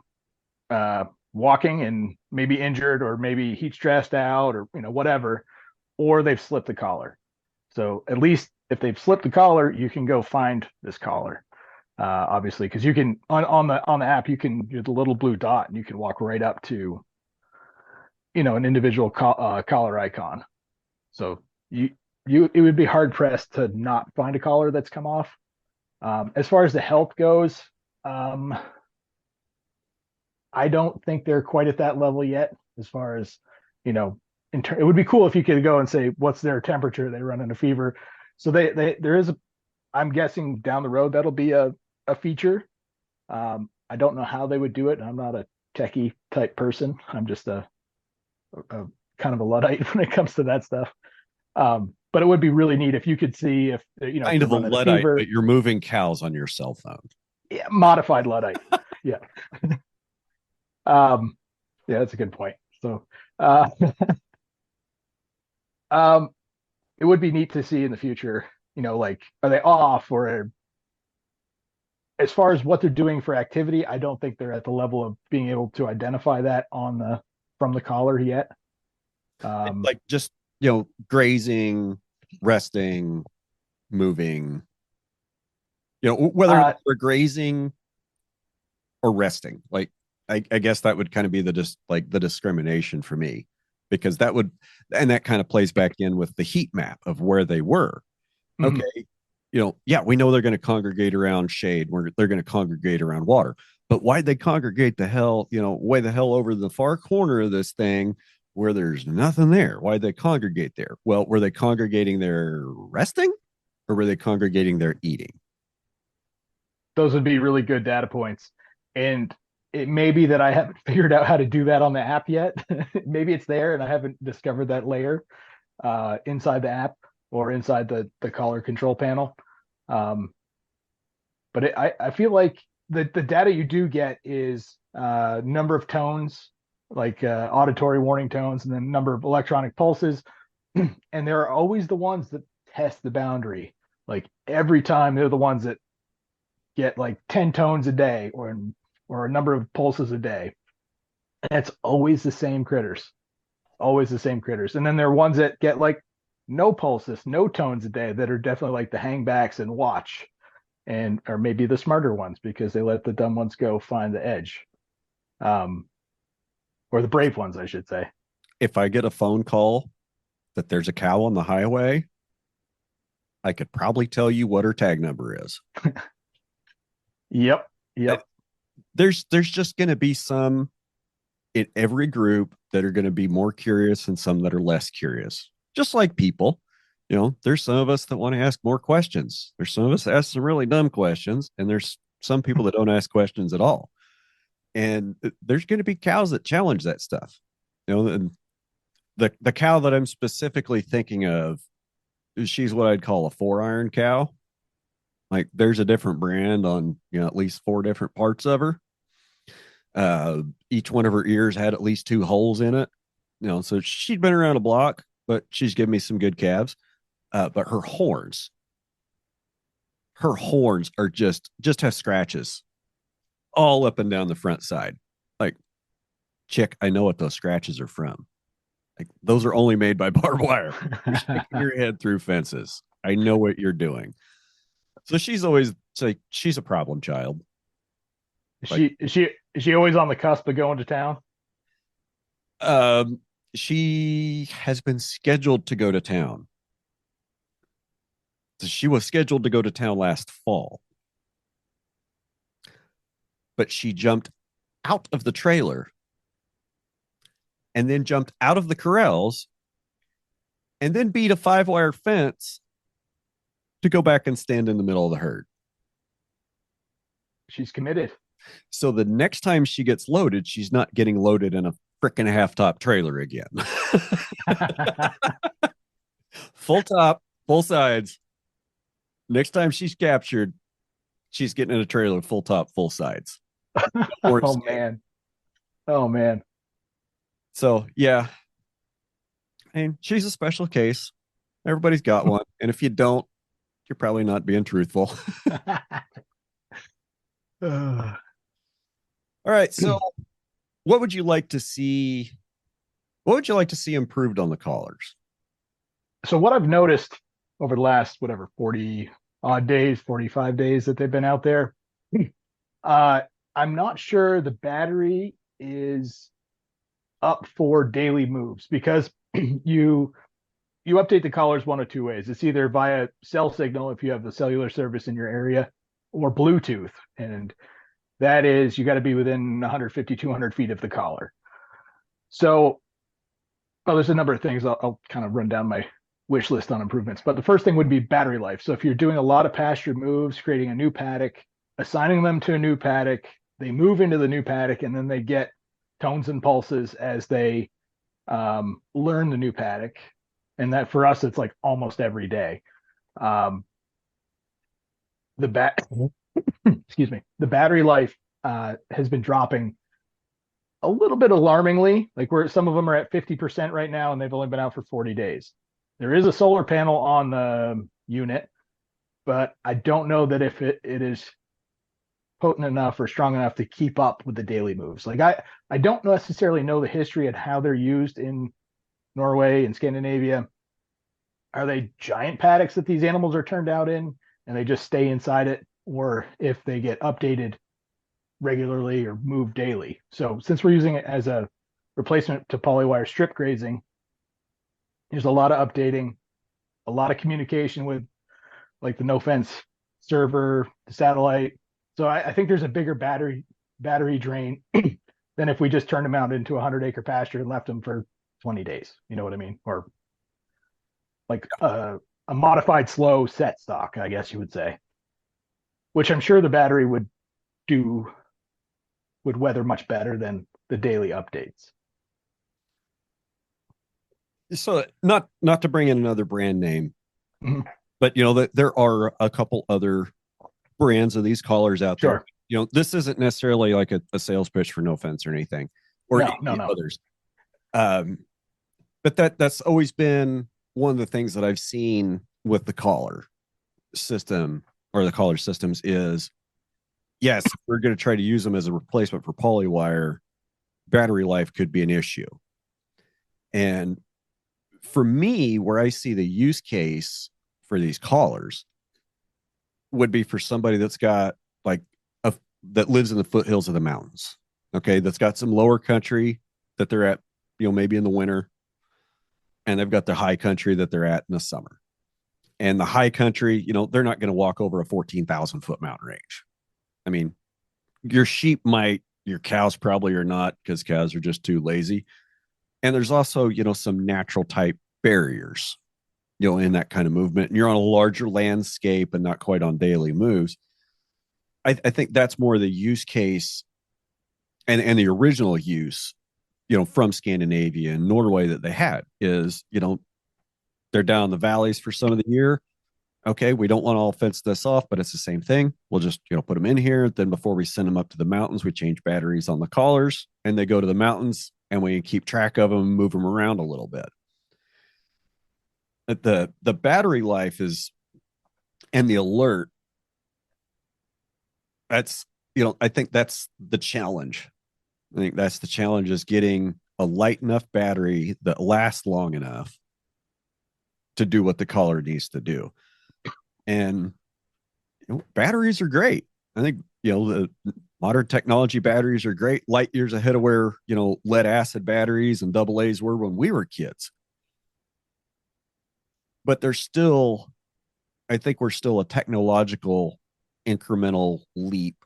uh, walking and maybe injured, or maybe heat stressed out, or whatever, or they've slipped the collar. So at least if they've slipped the collar, you can go find this collar. Obviously, because you can on the app, you can do the little blue dot and you can walk right up to an individual collar icon. So you it would be hard pressed to not find a collar that's come off. As far as the health goes, um, I don't think they're quite at that level yet. As far as it would be cool if you could go and say what's their temperature, they run into fever. So there is a, I'm guessing down the road that'll be a feature. I don't know how they would do it. I'm not a techie type person. I'm just a kind of a luddite when it comes to that stuff. But it would be really neat if you could see if if Kind they're of a running a luddite, fever. but you're moving cows on your cell phone. Yeah, modified luddite. Yeah. um, yeah, that's a good point. So, uh, um, it would be neat to see in the future. Like, are they off, or as far as what they're doing for activity, I don't think they're at the level of being able to identify that on the from the collar yet. Like, just grazing, resting, moving, whether uh, they're grazing or resting. Like, I guess that would kind of be the discrimination for me, because that kind of plays back in with the heat map of where they were. mhm. Okay, yeah, we know they're going to congregate around shade, where they're going to congregate around water. But why'd they congregate way the hell over the far corner of this thing where there's nothing there? Why'd they congregate there? Well, were they congregating there resting, or were they congregating there eating? Those would be really good data points. And it may be that I haven't figured out how to do that on the app yet. Maybe it's there and I haven't discovered that layer inside the app or inside the collar control panel. Um, but I feel like the data you do get is number of tones, like auditory warning tones, and then number of electronic pulses. And they're always the ones that test the boundary. Like every time they're the ones that get like 10 tones a day, or a number of pulses a day. And it's always the same critters. Always the same critters. And then there are ones that get like no pulses, no tones a day, that are definitely like the hangbacks and watch, and or maybe the smarter ones because they let the dumb ones go find the edge. Um, or the brave ones, I should say. If I get a phone call that there's a cow on the highway, I could probably tell you what her tag number is. Yep. Yep. There's just going to be some in every group that are going to be more curious and some that are less curious. Just like people, there's some of us that want to ask more questions. There's some of us that ask some really dumb questions, and there's some people that don't ask questions at all. And there's going to be cows that challenge that stuff. And the cow that I'm specifically thinking of, she's what I'd call a 4-iron cow. Like, there's a different brand on at least 4 different parts of her. Each one of her ears had at least 2 holes in it. So she'd been around a block, but she's given me some good calves. But her horns are just have scratches all up and down the front side. Like, chick, I know what those scratches are from. Like, those are only made by barbed wire. You're sticking your head through fences. I know what you're doing. So she's always like, she's a problem child. Like, Is she always on the cusp of going to town? um, she has been scheduled to go to town. She was scheduled to go to town last fall, but she jumped out of the trailer and then jumped out of the corrals and then beat a 5-wire fence to go back and stand in the middle of the herd. She's committed. So the next time she gets loaded, she's not getting loaded in a freaking half-top trailer again. Full top, full sides. Next time she's captured, she's getting in a trailer full top, full sides. Oh man. Oh man. So yeah. And she's a special case. Everybody's got one. And if you don't, you're probably not being truthful. All right. So what would you like to see? What would you like to see improved on the collars? So what I've noticed over the last, whatever, 40 odd days, 45 days that they've been out there, I'm not sure the battery is up for daily moves because you update the collars one of two ways. It's either via cell signal if you have the cellular service in your area, or Bluetooth. And that is, you got to be within 150, 200 feet of the collar. So, well, there's a number of things. I'll kind of run down my wish list on improvements. But the first thing would be battery life. So if you're doing a lot of pasture moves, creating a new paddock, assigning them to a new paddock, they move into the new paddock, and then they get tones and pulses as they learn the new paddock. And that for us, it's like almost every day. Excuse me, the battery life has been dropping a little bit alarmingly. Like some of them are at 50% right now, and they've only been out for 40 days. There is a solar panel on the unit, but I don't know that if it is potent enough or strong enough to keep up with the daily moves. Like I don't necessarily know the history and how they're used in Norway and Scandinavia. Are they giant paddocks that these animals are turned out in and they just stay inside it, or if they get updated regularly or moved daily? So since we're using it as a replacement to polywire strip grazing, there's a lot of updating, a lot of communication with like the no fence server, the satellite. So I think there's a bigger battery drain than if we just turned them out into a 100-acre pasture and left them for 20 days. You know what I mean? Or like a modified slow set stock, I guess you would say, which I'm sure the battery would weather much better than the daily updates. So not to bring in another brand name, Mhm. but there are a couple other brands of these collars out Sure. there. This isn't necessarily like a sales pitch for No Fence or anything, or No. others. But that's always been one of the things that I've seen with the collar system or the collar systems is, yes, if we're going to try to use them as a replacement for polywire, battery life could be an issue. And for me, where I see the use case for these collars would be for somebody that's got that lives in the foothills of the mountains. Okay. That's got some lower country that they're at, maybe in the winter, and they've got the high country that they're at in the summer. And the high country, they're not going to walk over a 14,000 foot mountain range. I mean, your sheep might, your cows probably are not, because cows are just too lazy. And there's also, some natural type barriers, in that kind of movement. And you're on a larger landscape and not quite on daily moves. I think that's more the use case and the original use, from Scandinavia and Norway that they had is, they're down in the valleys for some of the year. Okay, we don't want to all fence this off, but it's the same thing. We'll just, put them in here. Then before we send them up to the mountains, we change batteries on the collars and they go to the mountains and we keep track of them, move them around a little bit. But the battery life is, and the alert, that's, I think that's the challenge. I think that's the challenge is getting a light enough battery that lasts long enough to do what the collar needs to do. And batteries are great. I think the modern technology batteries are great, light years ahead of where lead acid batteries and AA's were when we were kids. But they're still, I think we're still a technological incremental leap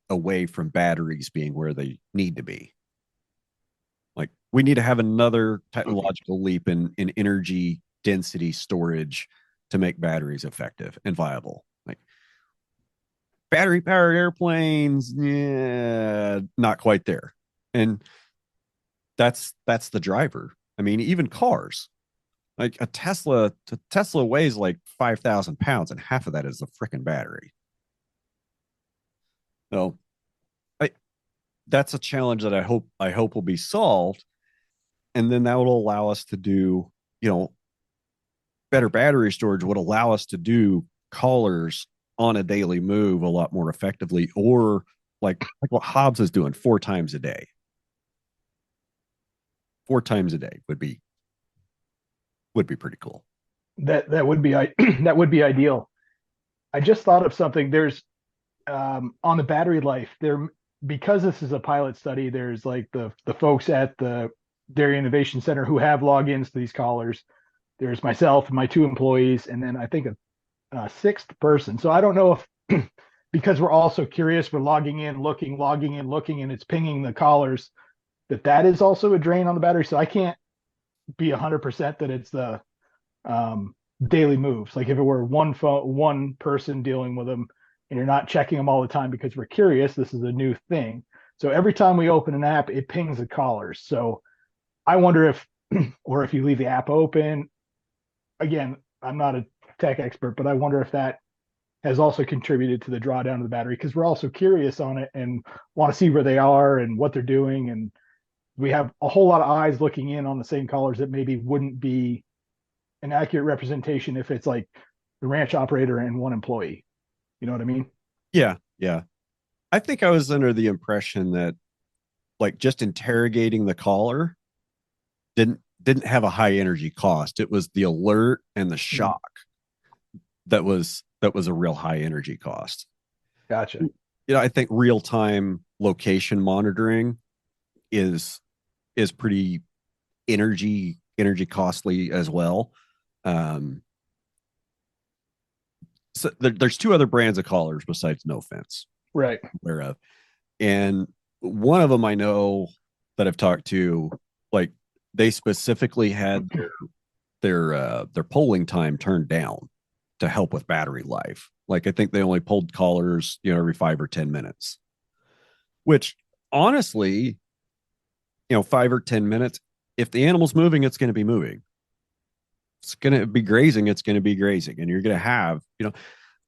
away from batteries being where they need to be. Like we need to have another technological leap in energy density storage to make batteries effective and viable. Like battery powered airplanes, yeah, not quite there. And that's the driver. I mean, even cars. Like Tesla weighs like 5,000 pounds, and half of that is the freaking battery. So I, that's a challenge that I hope will be solved. And then that will allow us to do, you know, better battery storage would allow us to do collars on a daily move a lot more effectively, or like what Hobbs is doing 4 times a day. 4 times a day would be pretty cool. That would be that would be ideal. I just thought of something. There's on the battery life there, because this is a pilot study. There's like the folks at the Dairy Innovation Center who have logins to these collars. There's myself and my 2 employees, and then I think a sixth person. So I don't know if because we're all so curious, we're logging in, looking, and it's pinging the collars, that is also a drain on the battery. So I can't be 100% that it's the daily moves. Like if it were one person dealing with them, and you're not checking them all the time because we're curious, this is a new thing. So every time we open an app, it pings the collars. So I wonder if, or if you leave the app open, again, I'm not a tech expert, but I wonder if that has also contributed to the drawdown of the battery, because we're also curious on it and want to see where they are and what they're doing. And we have a whole lot of eyes looking in on the same collars that maybe wouldn't be an accurate representation if it's like the ranch operator and 1 employee. You know what I mean? Yeah, yeah. I think I was under the impression that like just interrogating the caller didn't have a high energy cost. It was the alert and the Mm, shock that was a real high energy cost. gotcha. You know, I think real time location monitoring is pretty energy costly as well. Um, so there's 2 other brands of collars besides No Fence Right. aware of, and one of them I know that I've talked to, like they specifically had their polling time turned down to help with battery life. Like I think they only pulled collars, every 5 or 10 minutes, which honestly, 5 or 10 minutes, if the animal's moving, it's going to be moving. It's going to be grazing. It's going to be grazing. And you're going to have,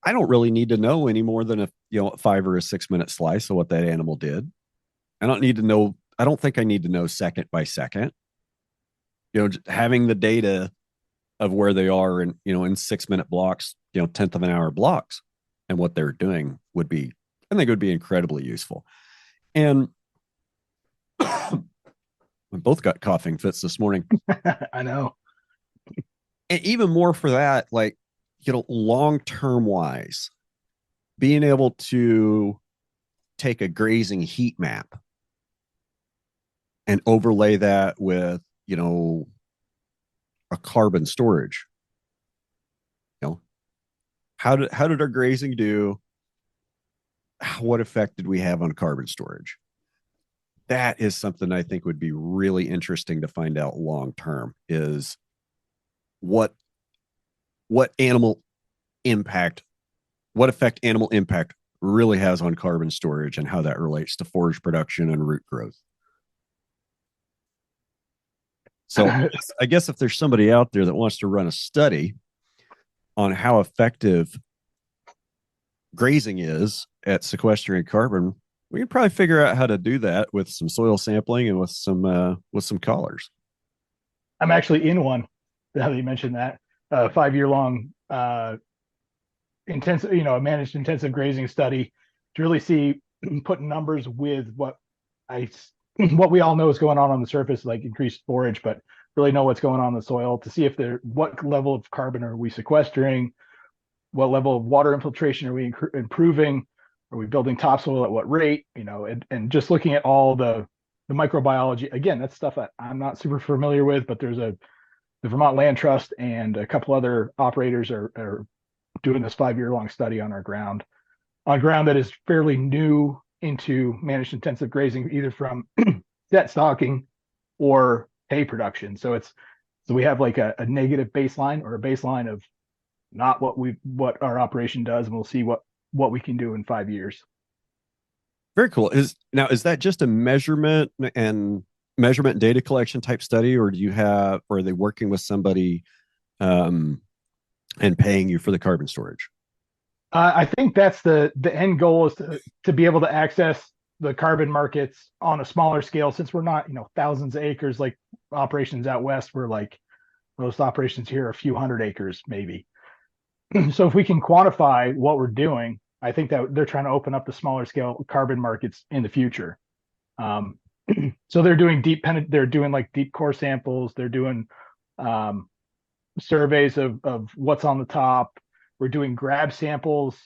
I don't really need to know any more than a 5 or 6 minute slice of what that animal did. I don't need to know. I don't think I need to know second by second. Just having the data of where they are in 6 minute blocks, tenth of an hour blocks, and what they're doing I think it would be incredibly useful. And we both got coughing fits this morning. I know. And even more for that, like, long term wise, being able to take a grazing heat map and overlay that with, a carbon storage. How did our grazing do? What effect did we have on carbon storage? That is something I think would be really interesting to find out long term, is what animal impact, what effect animal impact really has on carbon storage, and how that relates to forage production and root growth. So I guess if there's somebody out there that wants to run a study on how effective grazing is at sequestering carbon, we can probably figure out how to do that with some soil sampling and with some collars. I'm actually in one. Now that you mentioned that, 5 year long intensive, a managed intensive grazing study to really see, put numbers with what we all know is going on the surface, like increased forage, but really know what's going on in the soil, to see if what level of carbon are we sequestering, what level of water infiltration are we improving, are we building topsoil at what rate, and just looking at all the microbiology. Again, that's stuff that I'm not super familiar with, but there's the Vermont Land Trust and a couple other operators are doing this 5-year-long study on ground that is fairly new into managed intensive grazing, either from set stocking or hay production. So we have like a negative baseline, or a baseline of not what our operation does, and we'll see what we can do in 5 years. Very cool. Is that just a measurement and data collection type study, or are they working with somebody and paying you for the carbon storage? I think that's the end goal, is to be able to access the carbon markets on a smaller scale, since we're not, thousands of acres like operations out west. We're like, most operations here are a few hundred acres maybe. So if we can quantify what we're doing, I think that they're trying to open up the smaller scale carbon markets in the future. So they're doing deep core samples. They're doing surveys of what's on the top. We're doing grab samples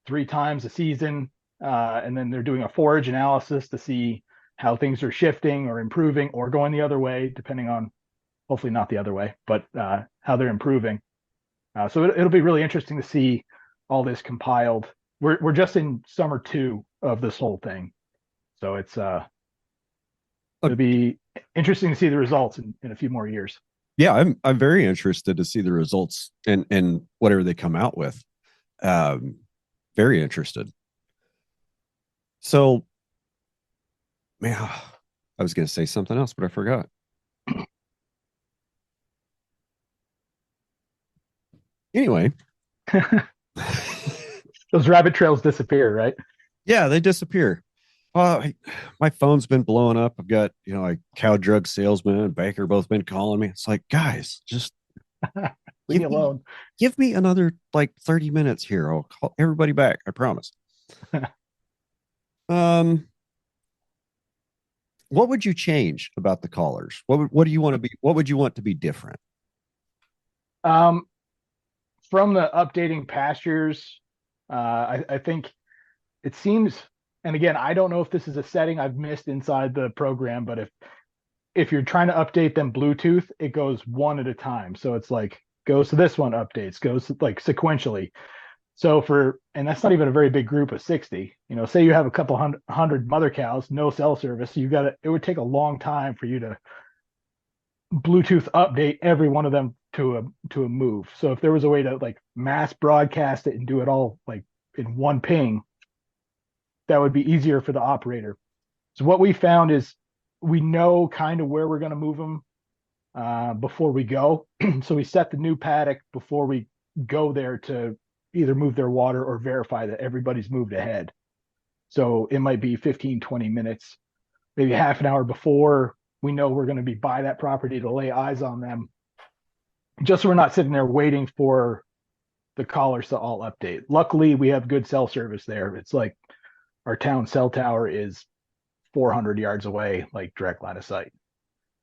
3 times a season. And then they're doing a forage analysis to see how things are shifting or improving or going the other way, depending on, hopefully not the other way, but how they're improving. So it'll be really interesting to see all this compiled. We're just in summer 2 of this whole thing. So it'll be interesting to see the results in a few more years. Yeah, I'm very interested to see the results and whatever they come out with. Very interested. So, man, I was going to say something else, but I forgot. Anyway. Those rabbit trails disappear, right? Yeah, they disappear. My phone's been blowing up. I've got, a cow drug salesman and banker both been calling me. It's like, guys, just leave me alone. Give me another 30 minutes here. I'll call everybody back. I promise. What would you change about the callers? What do you want to be? What would you want to be different? From the updating pastures, I think it seems, and again, I don't know if this is a setting I've missed inside the program, but if you're trying to update them Bluetooth, it goes one at a time. So it's like, goes to this one, updates, goes like sequentially. So and that's not even a very big group of 60, say you have a couple hundred mother cows, no cell service, it would take a long time for you to Bluetooth update every one of them to a move. So if there was a way to mass broadcast it and do it all in one ping, that would be easier for the operator. So what we found is we know kind of where we're going to move them before we go. So we set the new paddock before we go there to either move their water or verify that everybody's moved ahead. So it might be 15, 20 minutes, maybe half an hour before we know we're going to be by that property to lay eyes on them. Just so we're not sitting there waiting for the callers to all update. Luckily, we have good cell service there. It's like our town cell tower is 400 yards away, direct line of sight.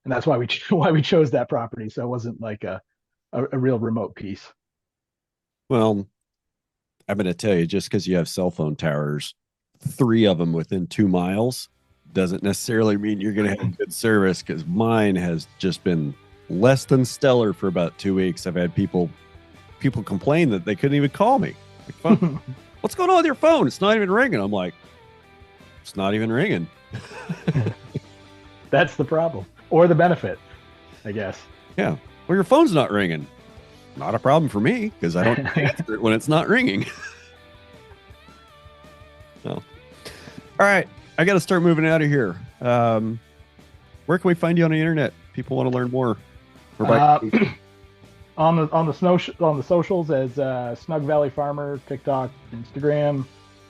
And that's why we chose that property. So it wasn't like a real remote piece. Well, I'm going to tell you, just because you have cell phone towers, 3 of them within 2 miles doesn't necessarily mean you're going to have good service, because mine has just been less than stellar for about 2 weeks. I've had people complain that they couldn't even call me. What's going on with your phone? It's not even ringing. I'm like, it's not even ringing. That's the problem, or the benefit, I guess. Yeah. Well, your phone's not ringing. Not a problem for me, because I don't answer it when it's not ringing. No. All right. I got to start moving out of here. Where can we find you on the internet? People want to learn more. On the socials as Snug Valley Farmer, TikTok, Instagram,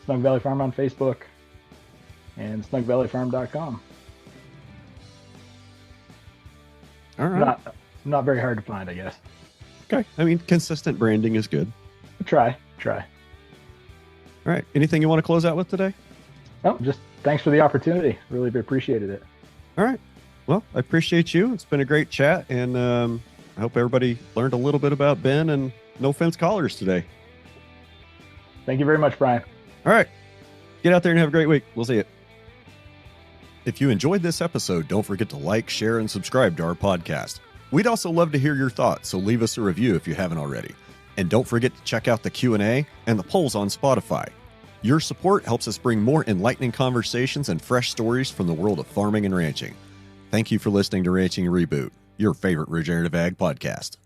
Snug Valley Farm on Facebook, and snugvalleyfarm.com. All right. Not very hard to find, I guess. Okay. I mean, consistent branding is good. Try. All right. Anything you want to close out with today? No, just thanks for the opportunity. Really appreciated it. All right. Well, I appreciate you. It's been a great chat, and I hope everybody learned a little bit about Ben and no fence collars today. Thank you very much, Brian. All right. Get out there and have a great week. We'll see you. If you enjoyed this episode, don't forget to like, share, and subscribe to our podcast. We'd also love to hear your thoughts, so leave us a review if you haven't already. And don't forget to check out the Q&A and the polls on Spotify. Your support helps us bring more enlightening conversations and fresh stories from the world of farming and ranching. Thank you for listening to Ranching Reboot, your favorite regenerative ag podcast.